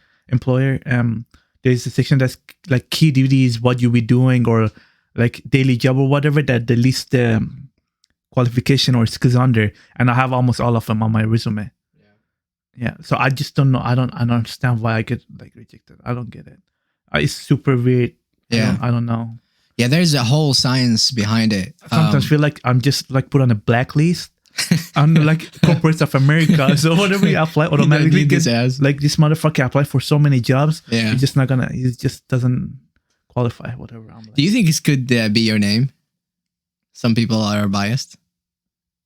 there's a section that's like key duties, what you be doing, or like daily job or whatever, that they list the qualification or skills under, and I have almost all of them on my resume. Yeah. So I just don't know. I don't understand why I get like rejected. I don't get it. It's super weird. Yeah. I don't know. Yeah, there's a whole science behind it. Sometimes feel like I'm just like put on a blacklist. I'm like corporates of America, so whatever you apply automatically gets like this motherfucker applied for so many jobs. Yeah, he's just not gonna. He just doesn't qualify. Whatever. I'm like, do you think this could be your name? Some people are biased.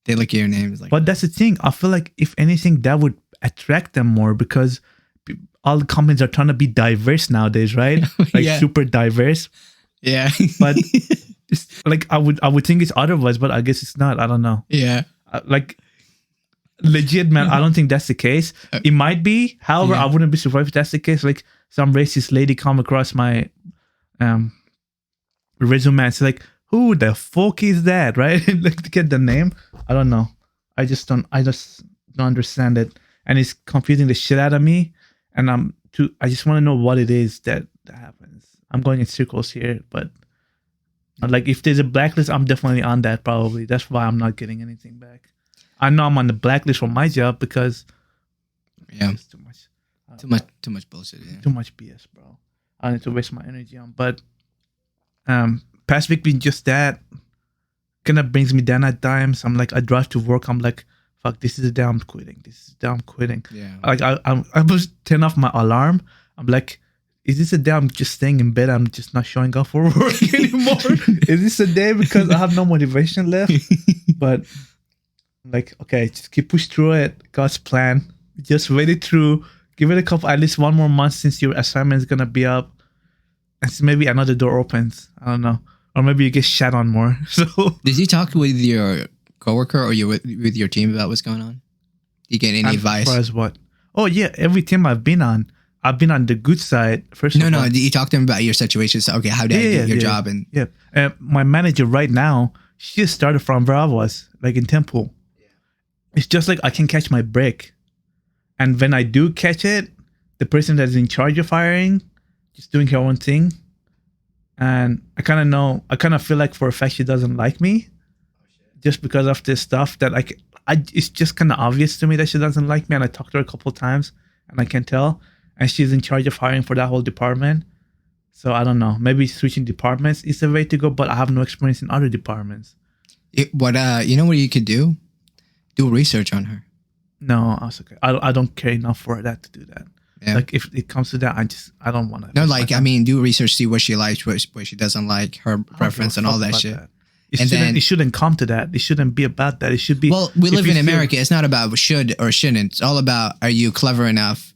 They look at your name as like. But that's the thing. I feel like if anything, that would attract them more, because all the companies are trying to be diverse nowadays, right? Like super diverse. Yeah, but it's like I would think it's otherwise, but I guess it's not. I don't know. Yeah. Like legit, man. I don't think that's the case. It might be. However, Yeah. I wouldn't be surprised if that's the case. Like some racist lady come across my resume and say like, "Who the fuck is that?" Right? Like to get the name. I don't know. I just don't understand it, and it's confusing the shit out of me. And I just want to know what it is that happens. I'm going in circles here, but like if there's a blacklist, I'm definitely on that probably. That's why I'm not getting anything back. I know I'm on the blacklist for my job because it's too much. Too much bullshit. Yeah. Too much BS, bro. I need to waste my energy on. But past week being just that kind of brings me down at times. I'm like, I drive to work. I'm like, fuck, this is the day I'm quitting. This is the day I'm quitting. Yeah. Like I was turn off my alarm. I'm like, is this a day I'm just staying in bed? I'm just not showing up for work anymore. Is this a day because I have no motivation left? But I'm like, okay, just keep push through it. God's plan. Just wait it through. Give it at least 1 more month since your assignment is gonna be up, and so maybe another door opens. I don't know, or maybe you get shat on more. So Did you talk with your coworker or you with your team about what's going on? Did you get any advice? As far as what? Oh yeah, every team I've been on the good side. First, No. Did you talk to them about your situation? So, okay, how did I do your job? And yeah, my manager right now, she just started from where I was, like in Temple. It's just like I can catch my break, and when I do catch it, the person that's in charge of hiring, just doing her own thing, and I kind of feel like for a fact she doesn't like me, just because of this stuff that it's just kind of obvious to me that she doesn't like me, and I talked to her a couple of times, and I can tell. And she's in charge of hiring for that whole department. So I don't know. Maybe switching departments is the way to go, but I have no experience in other departments. you know what you could do? Do research on her. No, I was okay. I don't care enough for that to do that. Yeah. Like if it comes to that, I don't want to. No, like I mean, do research, see what she likes, what she doesn't like, her preference, and all that shit. It shouldn't come to that. It shouldn't be about that. It should be. Well, we live in America. It's not about should or shouldn't. It's all about, are you clever enough?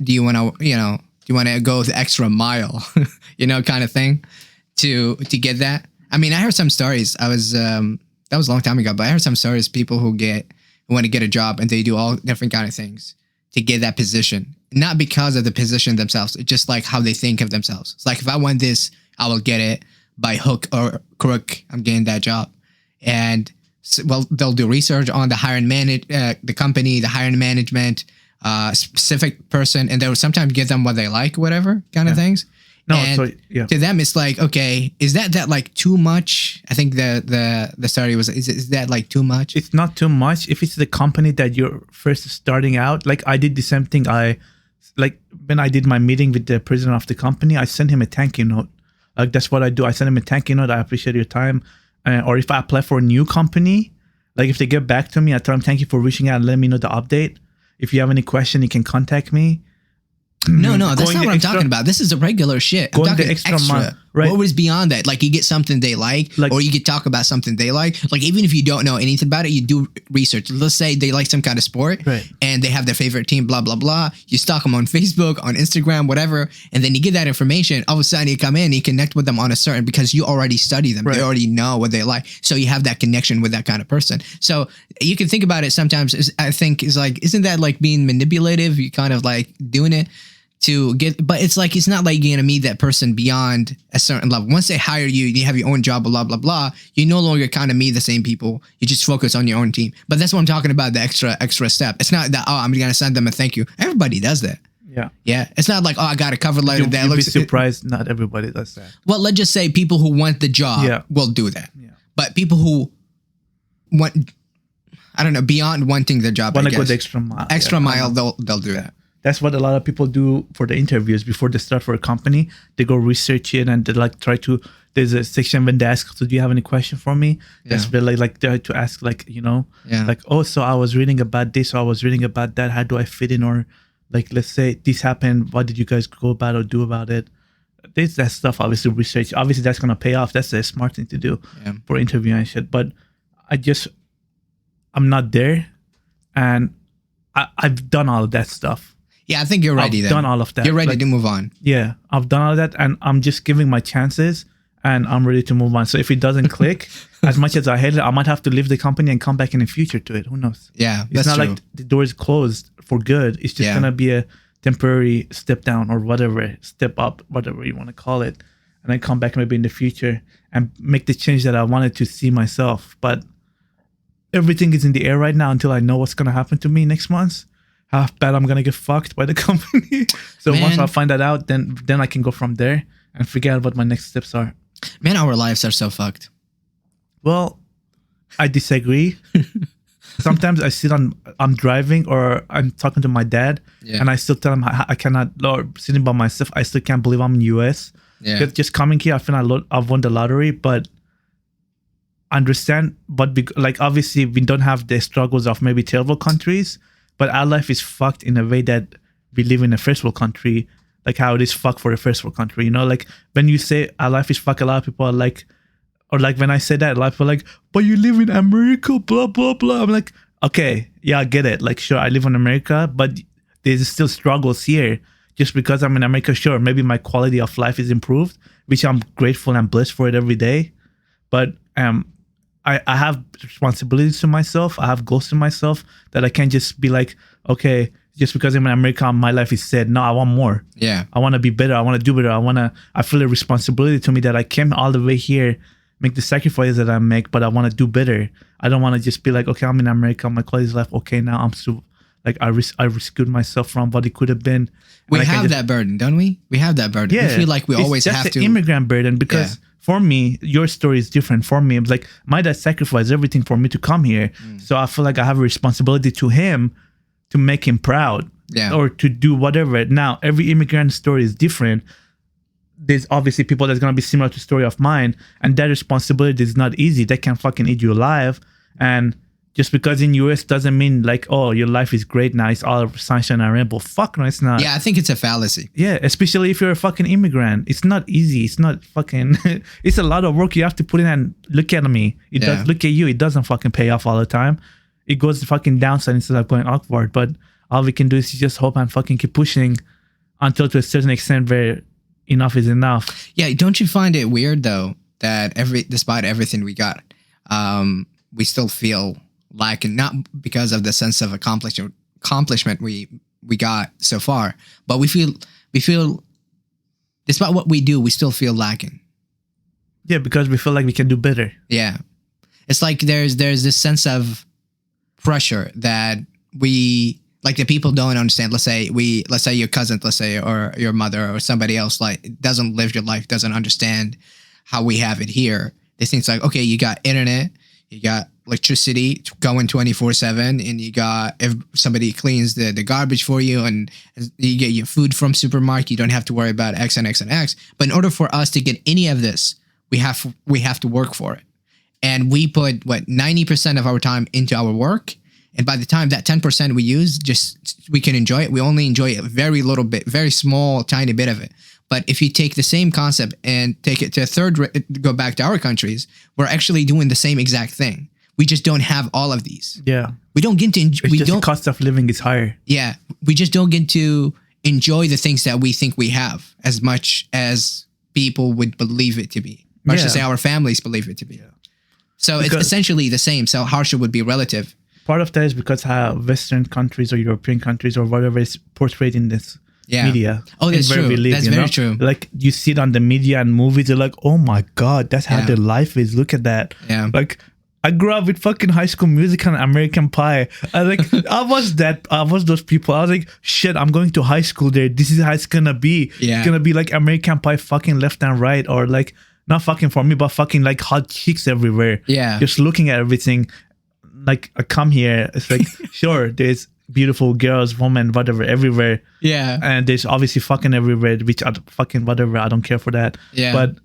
Do you want to go the extra mile, kind of thing to get that? I mean, I heard some stories. That was a long time ago, but I heard some stories, people who want to get a job and they do all different kind of things to get that position. Not because of the position themselves. It's just like how they think of themselves. It's like, if I want this, I will get it by hook or crook. I'm getting that job. And they'll do research on the the company, the hiring management, specific person, and they will sometimes give them what they like, whatever kind of things. No, and so yeah. To them, it's like, okay, is that like too much? I think the story was, is that like too much? It's not too much if it's the company that you're first starting out. Like I did the same thing. When I did my meeting with the president of the company, I sent him a thank you note. Like that's what I do. I send him a thank you note. I appreciate your time. Or if I apply for a new company, like if they get back to me, I tell them thank you for reaching out and letting me know the update. If you have any question, you can contact me. No, that's not what I'm talking about. This is a regular shit. I'm Going talking the extra mile, right? Right. What was beyond that? Like you get something they like, or you could talk about something they like. Like even if you don't know anything about it, you do research. Let's say they like some kind of sport, right, and they have their favorite team, blah, blah, blah. You stalk them on Facebook, on Instagram, whatever, and then you get that information. All of a sudden you come in, you connect with them on a certain, because you already study them. Right. They already know what they like. So you have that connection with that kind of person. So you can think about it sometimes, I think, is like, isn't that like being manipulative? You kind of like doing it to get, but it's like, it's not like you're gonna meet that person beyond a certain level. Once they hire you, you have your own job, blah, blah, blah. You no longer kind of meet the same people. You just focus on your own team. But that's what I'm talking about, the extra step. It's not that, I'm gonna send them a thank you. Everybody does that. Yeah. Yeah. It's not like, I got a cover letter that looks. You'd be surprised. Not everybody does that. Well, let's just say people who want the job will do that. Yeah. But people who want, I don't know, beyond wanting the job, want to go the extra mile. Extra mile, they'll do that. That's what a lot of people do for the interviews before they start for a company. They go research it and they like try to. There's a section when they ask, "So do you have any question for me?" That's really like they to ask, like like, "Oh, so I was reading about this, or I was reading about that. How do I fit in?" Or like, let's say this happened. What did you guys go about or do about it? There's that stuff. Obviously, research. Obviously, that's gonna pay off. That's a smart thing to do for interviewing and shit. But I'm not there, and I've done all of that stuff. Yeah, I think you're ready. I've done all of that. You're ready to move on. Yeah, I've done all of that, and I'm just giving my chances. and I'm ready to move on. So if it doesn't click, as much as I hate it, I might have to leave the company and come back in the future to it. Who knows? Yeah, It's that's not true. like the door is closed for good. It's just Yeah. gonna be a temporary step down or whatever, step up, whatever you want to call it, and then come back maybe in the future and make the change that I wanted to see myself. But everything is in the air right now until I know what's gonna happen to me next month. How bad I'm gonna get fucked by the company. So once Man. I find that out, then I can go from there and figure out what my next steps are. Man, our lives are so fucked. Well, I disagree. Sometimes I'm driving or I'm talking to my dad, Yeah. and I still tell him I cannot, or sitting by myself, I still can't believe I'm in US. Yeah. Because just coming here, I feel I've won the lottery, but understand, but like obviously we don't have the struggles of maybe third world countries, but our life is fucked in a way that we live in a first world country, like how it is fucked for a first world country. You know, like when you say our life is fucked, a lot of people are like, or like when I say that, a lot of people are like, but you live in America, blah, blah, blah. I'm like, okay, yeah, I get it. Like, sure, I live in America, but there's still struggles here. Just because I'm in America, sure, maybe my quality of life is improved, which I'm grateful and blessed for it every day. But I have responsibilities to myself. I have goals to myself that I can't just be like, okay, just because I'm in America, my life is set. No, I want more. Yeah. I want to be better. I want to do better. I feel a responsibility to me that I came all the way here, make the sacrifices that I make, but I want to do better. I don't want to just be like, okay, I'm in America, my quality is life. Okay, now I'm so like I rescued myself from what it could have been. We And I can have just- that burden, don't we? We have that burden. Yeah, We feel like we It's always just have the to. immigrant burden because for me, your story is different. For me, it's like my dad sacrificed everything for me to come here, so I feel like I have a responsibility to him to make him proud, Yeah. or to do whatever. Now, every immigrant story is different. There's obviously people that's gonna be similar to the story of mine, and that responsibility is not easy. They can fucking eat you alive, and just because in US doesn't mean like, oh, your life is great now, it's all sunshine and rainbow. Fuck no, it's not. Yeah, I think it's a fallacy. Yeah, especially if you're a fucking immigrant. It's not easy. It's not fucking it's a lot of work you have to put in, and look at me. It Yeah. does look at you. It doesn't fucking pay off all the time. It goes the fucking downside instead of going upward. But all we can do is just hope and fucking keep pushing until to a certain extent where enough is enough. Yeah, don't you find it weird though that despite everything we got, we still feel lacking, not because of the sense of accomplishment we got so far, but we feel despite what we do, we still feel lacking. Yeah, because we feel like we can do better. Yeah, it's like there's this sense of pressure that we, like, the people don't understand. Let's say your cousin, or your mother or somebody else, like, doesn't live your life, doesn't understand how we have it here. They think it's like, okay, you got internet, you got electricity going 24/7, and you got, if somebody cleans the garbage for you, and you get your food from supermarket, you don't have to worry about X and X and X. But in order for us to get any of this, we have to work for it. And we put 90% of our time into our work. And by the time that 10% we use, we can enjoy it. We only enjoy a very little bit, very small, tiny bit of it. But if you take the same concept and take it to go back to our countries, we're actually doing the same exact thing. We just don't have all of these. Yeah. We don't get to enjoy. It's just the cost of living is higher. Yeah, we just don't get to enjoy the things that we think we have as much as people would believe it to be. Or I should say our families believe it to be. So it's essentially the same. So harsher would be relative. Part of that is because how Western countries or European countries or whatever is portrayed in this media. Oh, that's where true. we live, That's very true. Like you see it on the media and movies, they're like, oh my God, that's how their life is. Look at that. Yeah. Like I grew up with fucking High School Musical and American Pie. I was those people. I was like, shit, I'm going to high school there. This is how it's gonna be. Yeah. It's gonna be like American Pie fucking left and right, or like not fucking for me, but fucking like hot chicks everywhere. Yeah. Just looking at everything. Like I come here, it's like sure, there's beautiful girls, women, whatever, everywhere. Yeah. And there's obviously fucking everywhere, which I fucking whatever. I don't care for that. Yeah. But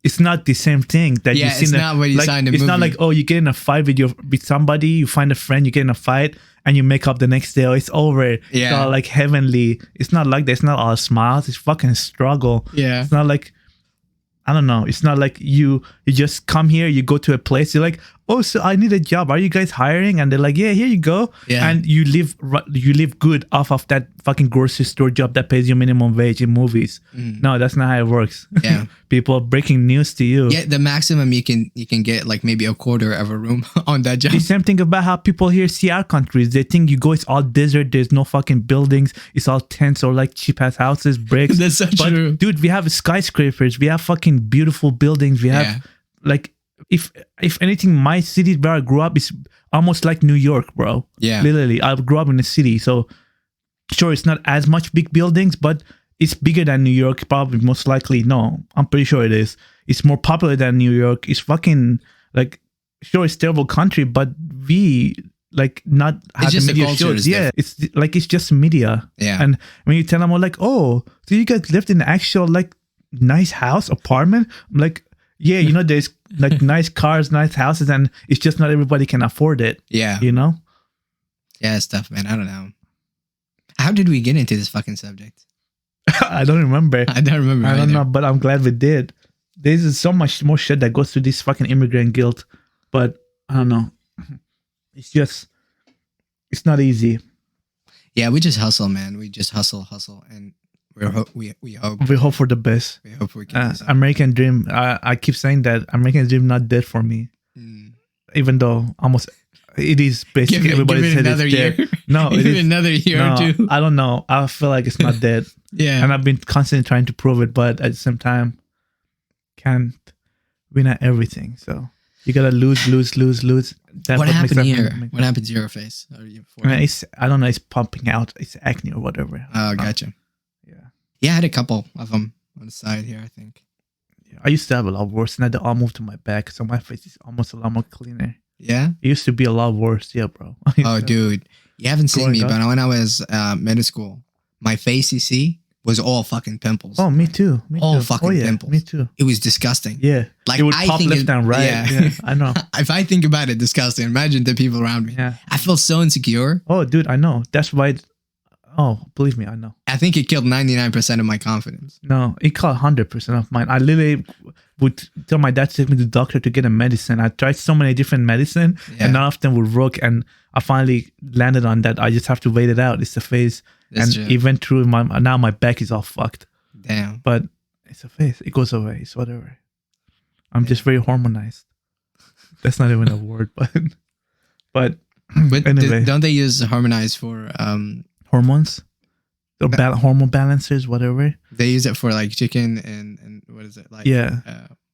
it's not the same thing that you see. It's not what you like, saw in the It's not movie. like, oh, you get in a fight with somebody, you find a friend, you get in a fight, and you make up the next day. Oh, it's over. Yeah. It's all like heavenly. It's not like that. It's not all smiles. It's fucking struggle. Yeah. It's not like, I don't know. It's not like you just come here, you go to a place, you're like, oh, so I need a job. Are you guys hiring? And they're like, yeah, here you go. Yeah. And you live good off of that fucking grocery store job that pays you minimum wage in movies. No, that's not how it works. Yeah. People are breaking news to you. Yeah, the maximum you can get like maybe a quarter of a room on that job. The same thing about how people here see our countries. They think you go, it's all desert. There's no fucking buildings. It's all tents or like cheap ass houses, bricks. That's so true. Dude, we have skyscrapers. We have fucking beautiful buildings. We have like, if anything, my city where I grew up is almost like New York, bro. Yeah. Literally, I grew up in a city. So sure, it's not as much big buildings, but it's bigger than New York, probably, most likely. No, I'm pretty sure it is. It's more popular than New York. It's fucking, like, sure, it's terrible country, but we, like, not how It's the just the media culture shows. is Yeah, it's like, it's just media. Yeah. And when you tell them, like, oh, so you guys lived in an actual, like, nice house, apartment? I'm like, yeah, you know, there's, like, nice cars, nice houses, and it's just not everybody can afford it. Yeah. You know? Yeah, it's tough, man. I don't know. How did we get into this fucking subject? I don't remember. I don't remember. I don't either. know, but I'm glad we did. There's so much more shit that goes through this fucking immigrant guilt, but I don't know. It's not easy. Yeah, we just hustle, man. We just hustle, and we hope We hope for the best. we hope we can. do something. American dream. I keep saying that American dream not dead for me, Mm. even though almost it is basically Give everybody it said another it's year. dead. No, Give it it is. another year No, or two. I don't know. I feel like it's not dead, Yeah. and I've been constantly trying to prove it, but at the same time, can't win at everything. So you gotta lose. That's What happened makes here? that- What happened to your face? Or your I mean, forehead? I don't know. It's pumping out. It's acne or whatever. Oh, gotcha. Yeah. Yeah, I had a couple of them on the side here, I think. I used to have a lot worse, and now they all moved to my back, so my face is almost a lot more cleaner. Yeah? It used to be a lot worse. Yeah, bro. Oh, dude. You haven't seen Growing me, up. but when I was middle school, my face, you see, was all fucking pimples. Oh, me too. Me All too. fucking oh, yeah, pimples. Me too. It was disgusting. Yeah. Like, it would I pop think left it- and right. yeah. Yeah. I know. If I think about it, disgusting. Imagine the people around me. Yeah. I felt so insecure. Oh, dude, I know. That's why. Oh, believe me, I know. I think it killed 99% of my confidence. No, it caught 100% of mine. I literally would tell my dad to take me to the doctor to get a medicine. I tried so many different medicine, Yeah. and none of them would work. And I finally landed on that. I just have to wait it out. It's the phase. That's and true. it went through now my back is all fucked. Damn. But it's a phase. It goes away. It's whatever. I'm just very hormonized. That's not even a word, but But anyway. don't they use Harmonize for hormones, or hormone balancers, whatever. they use it for like chicken and what is it like? Yeah.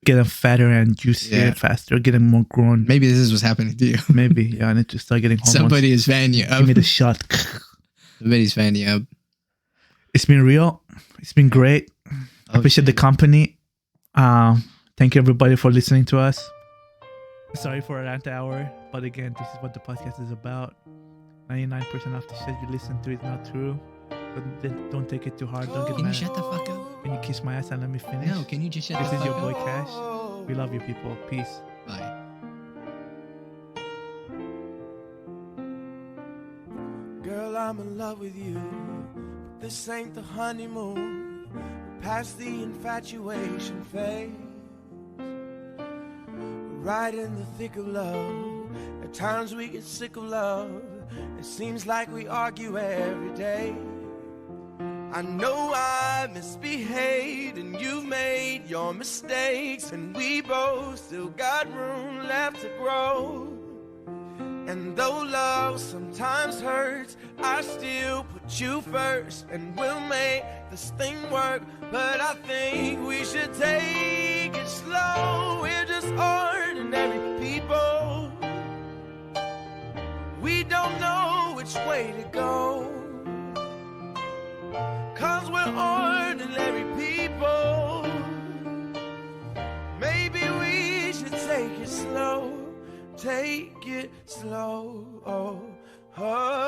Get them fatter and juicier Yeah. faster, get them more grown. Maybe this is what's happening to you. Maybe. Yeah, I need to start getting hormones. Somebody is fanning you up. Give me the shot. Somebody's fanning you up. It's been real. It's been great. I appreciate the company. Thank you everybody for listening to us. Sorry for a rant hour, but again, this is what the podcast is about. 99% of the shit you listen to is not true. But then don't take it too hard. Don't get Can you mad. shut the fuck up? Can you kiss my ass and let me finish? No, can you just shut This the is fuck your boy up? Cash. We love you people. Peace. Bye. Girl, I'm in love with you. But this ain't the honeymoon. We're past the infatuation phase. We're right in the thick of love. At times we get sick of love. It seems like we argue every day. I know I misbehaved and you've made your mistakes, and we both still got room left to grow. And though love sometimes hurts, I still put you first, and we'll make this thing work. But I think we should take it slow. We're just ordinary people. We don't know which way to go, 'cause we're ordinary people. Maybe we should take it slow. Take it slow. Oh, oh.